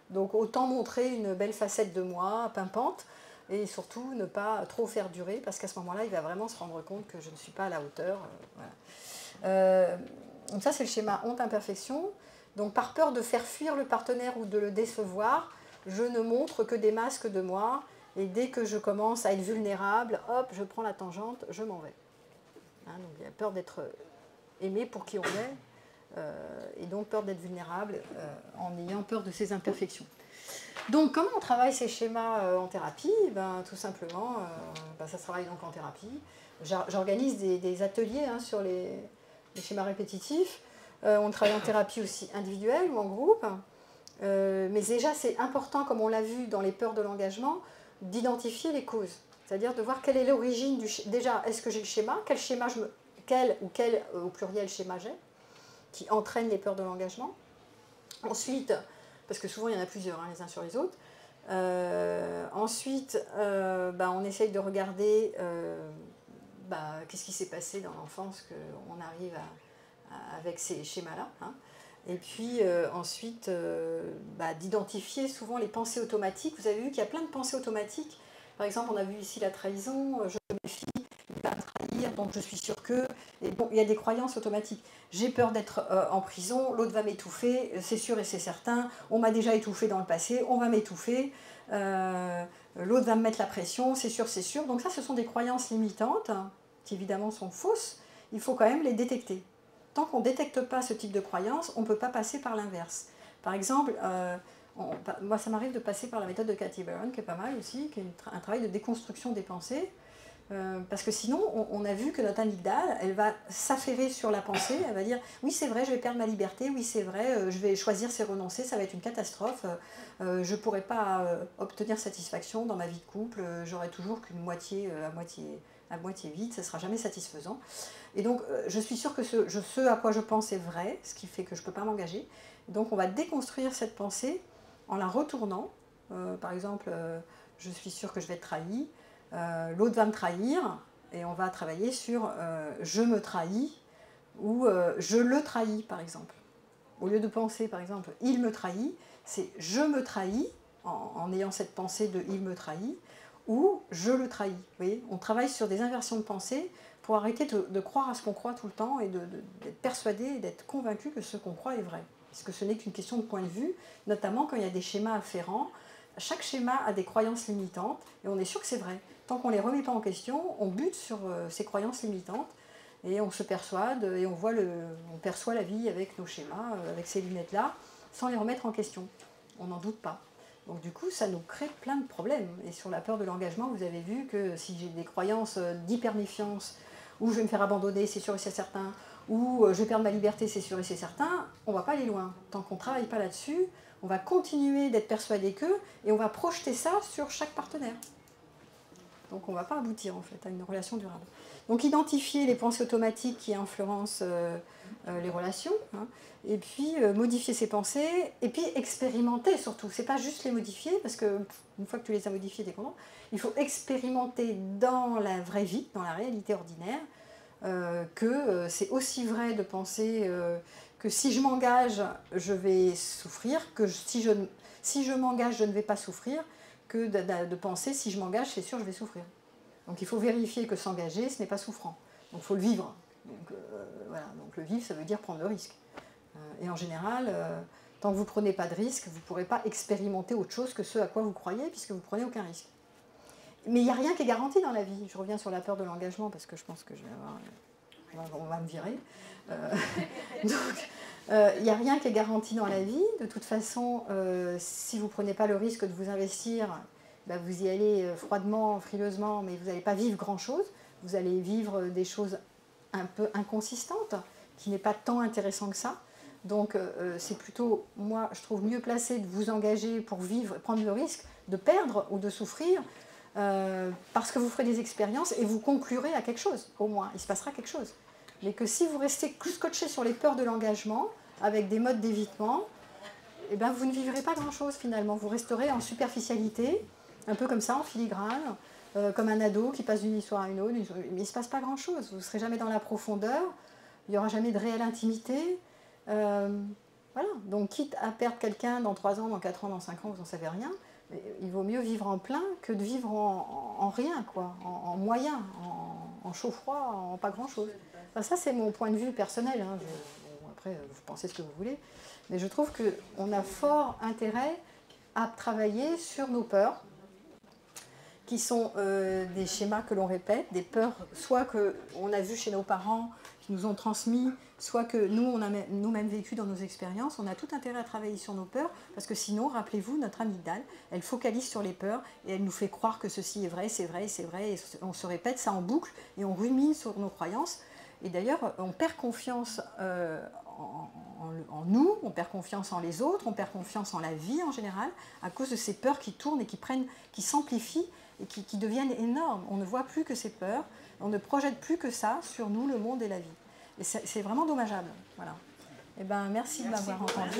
[SPEAKER 1] Donc autant montrer une belle facette de moi, pimpante, et surtout ne pas trop faire durer, parce qu'à ce moment-là, il va vraiment se rendre compte que je ne suis pas à la hauteur. Voilà. Donc ça, c'est le schéma honte-imperfection. Donc par peur de faire fuir le partenaire ou de le décevoir, je ne montre que des masques de moi, et dès que je commence à être vulnérable, hop, je prends la tangente, je m'en vais. Donc il y a peur d'être aimé pour qui on est, et donc peur d'être vulnérable en ayant peur de ses imperfections. Donc, comment on travaille ces schémas en thérapie? Tout simplement, ça se travaille donc en thérapie. J'organise des ateliers sur les schémas répétitifs. On travaille en thérapie aussi individuelle ou en groupe. Mais déjà, c'est important, comme on l'a vu dans les peurs de l'engagement, d'identifier les causes. C'est-à-dire de voir quelle est l'origine du schéma. Déjà, est-ce que j'ai le schéma? Quel schéma quel au pluriel schéma j'ai qui entraîne les peurs de l'engagement? Ensuite, parce que souvent il y en a plusieurs, les uns sur les autres. Ensuite, on essaye de regarder qu'est-ce qui s'est passé dans l'enfance qu'on arrive avec ces schémas-là. Et puis ensuite, d'identifier souvent les pensées automatiques. Vous avez vu qu'il y a plein de pensées automatiques. Par exemple, on a vu ici la trahison, je me méfie, il va me trahir, donc je suis sûre que... Et bon, il y a des croyances automatiques. J'ai peur d'être en prison, l'autre va m'étouffer, c'est sûr et c'est certain, on m'a déjà étouffé dans le passé, on va m'étouffer, l'autre va me mettre la pression, c'est sûr, c'est sûr. Donc ça, ce sont des croyances limitantes, qui évidemment sont fausses, il faut quand même les détecter. Tant qu'on ne détecte pas ce type de croyances, on ne peut pas passer par l'inverse. Par exemple, moi ça m'arrive de passer par la méthode de Cathy Barron, qui est pas mal aussi, qui est un travail de déconstruction des pensées, parce que sinon, on a vu que notre amygdale, elle va s'affairer sur la pensée, elle va dire « oui c'est vrai, je vais perdre ma liberté, oui c'est vrai, je vais choisir c'est renoncer, ça va être une catastrophe, je ne pourrai pas obtenir satisfaction dans ma vie de couple, j'aurai toujours qu'une moitié à moitié vide, ça ne sera jamais satisfaisant. » Et donc, je suis sûre que ce à quoi je pense est vrai, ce qui fait que je ne peux pas m'engager. Donc, on va déconstruire cette pensée en la retournant. Par exemple, je suis sûre que je vais être trahie, l'autre va me trahir, et on va travailler sur je me trahis ou je le trahis, par exemple. Au lieu de penser, par exemple, il me trahit, c'est je me trahis, en ayant cette pensée de il me trahit, ou je le trahis. Vous voyez, on travaille sur des inversions de pensée pour arrêter de croire à ce qu'on croit tout le temps et d'être persuadé, d'être convaincu que ce qu'on croit est vrai. Parce que ce n'est qu'une question de point de vue, notamment quand il y a des schémas afférents. Chaque schéma a des croyances limitantes et on est sûr que c'est vrai. Tant qu'on ne les remet pas en question, on bute sur ces croyances limitantes et on se persuade et on perçoit la vie avec nos schémas, avec ces lunettes-là, sans les remettre en question. On n'en doute pas. Donc du coup, ça nous crée plein de problèmes. Et sur la peur de l'engagement, vous avez vu que si j'ai des croyances d'hyper-méfiance, ou je vais me faire abandonner, c'est sûr et c'est certain, ou je vais perdre ma liberté, c'est sûr et c'est certain, on ne va pas aller loin. Tant qu'on ne travaille pas là-dessus, on va continuer d'être persuadé qu'eux, et on va projeter ça sur chaque partenaire. Donc on ne va pas aboutir en fait à une relation durable. Donc identifier les pensées automatiques qui influencent les relations, et puis modifier ses pensées, et puis expérimenter surtout. C'est pas juste les modifier, parce qu'une fois que tu les as modifiées, t'es content. Il faut expérimenter dans la vraie vie, dans la réalité ordinaire, que c'est aussi vrai de penser que si je m'engage, je vais souffrir, que si je m'engage, je ne vais pas souffrir, que de penser si je m'engage, c'est sûr, je vais souffrir. Donc il faut vérifier que s'engager, ce n'est pas souffrant. Donc il faut le vivre. Donc, voilà. Donc le vivre, ça veut dire prendre le risque. Et en général, tant que vous ne prenez pas de risque, vous ne pourrez pas expérimenter autre chose que ce à quoi vous croyez, puisque vous ne prenez aucun risque. Mais il n'y a rien qui est garanti dans la vie. Je reviens sur la peur de l'engagement, parce que je pense que je vais avoir... On va me virer. Donc, il n'y a rien qui est garanti dans la vie. De toute façon, si vous ne prenez pas le risque de vous investir, vous y allez froidement, frileusement, mais vous n'allez pas vivre grand-chose. Vous allez vivre des choses un peu inconsistantes, qui n'est pas tant intéressant que ça. Donc c'est plutôt, moi, je trouve mieux placé de vous engager pour vivre, prendre le risque de perdre ou de souffrir, parce que vous ferez des expériences et vous conclurez à quelque chose, au moins, il se passera quelque chose. Mais que si vous restez scotché sur les peurs de l'engagement, avec des modes d'évitement, eh ben, vous ne vivrez pas grand-chose finalement. Vous resterez en superficialité, un peu comme ça, en filigrane, comme un ado qui passe d'une histoire à une autre, mais il ne se passe pas grand-chose. Vous ne serez jamais dans la profondeur, il n'y aura jamais de réelle intimité. Voilà. Donc quitte à perdre quelqu'un dans 3 ans, dans 4 ans, dans 5 ans, vous n'en savez rien, il vaut mieux vivre en plein que de vivre en rien, quoi, en moyen, en chaud-froid, en pas grand-chose. Enfin, ça, c'est mon point de vue personnel. Hein. Après, vous pensez ce que vous voulez. Mais je trouve qu'on a fort intérêt à travailler sur nos peurs, qui sont des schémas que l'on répète, des peurs, soit qu'on a vu chez nos parents, qui nous ont transmis, soit que nous, on a nous-mêmes vécu dans nos expériences. On a tout intérêt à travailler sur nos peurs, parce que sinon, rappelez-vous, notre amygdale, elle focalise sur les peurs et elle nous fait croire que ceci est vrai, c'est vrai, c'est vrai, et on se répète ça en boucle et on rumine sur nos croyances. Et d'ailleurs, on perd confiance en nous, on perd confiance en les autres, on perd confiance en la vie en général, à cause de ces peurs qui tournent et qui s'amplifient et qui deviennent énormes. On ne voit plus que ces peurs, on ne projette plus que ça sur nous, le monde et la vie. Et c'est vraiment dommageable. Voilà. Eh ben, merci de m'avoir entendu.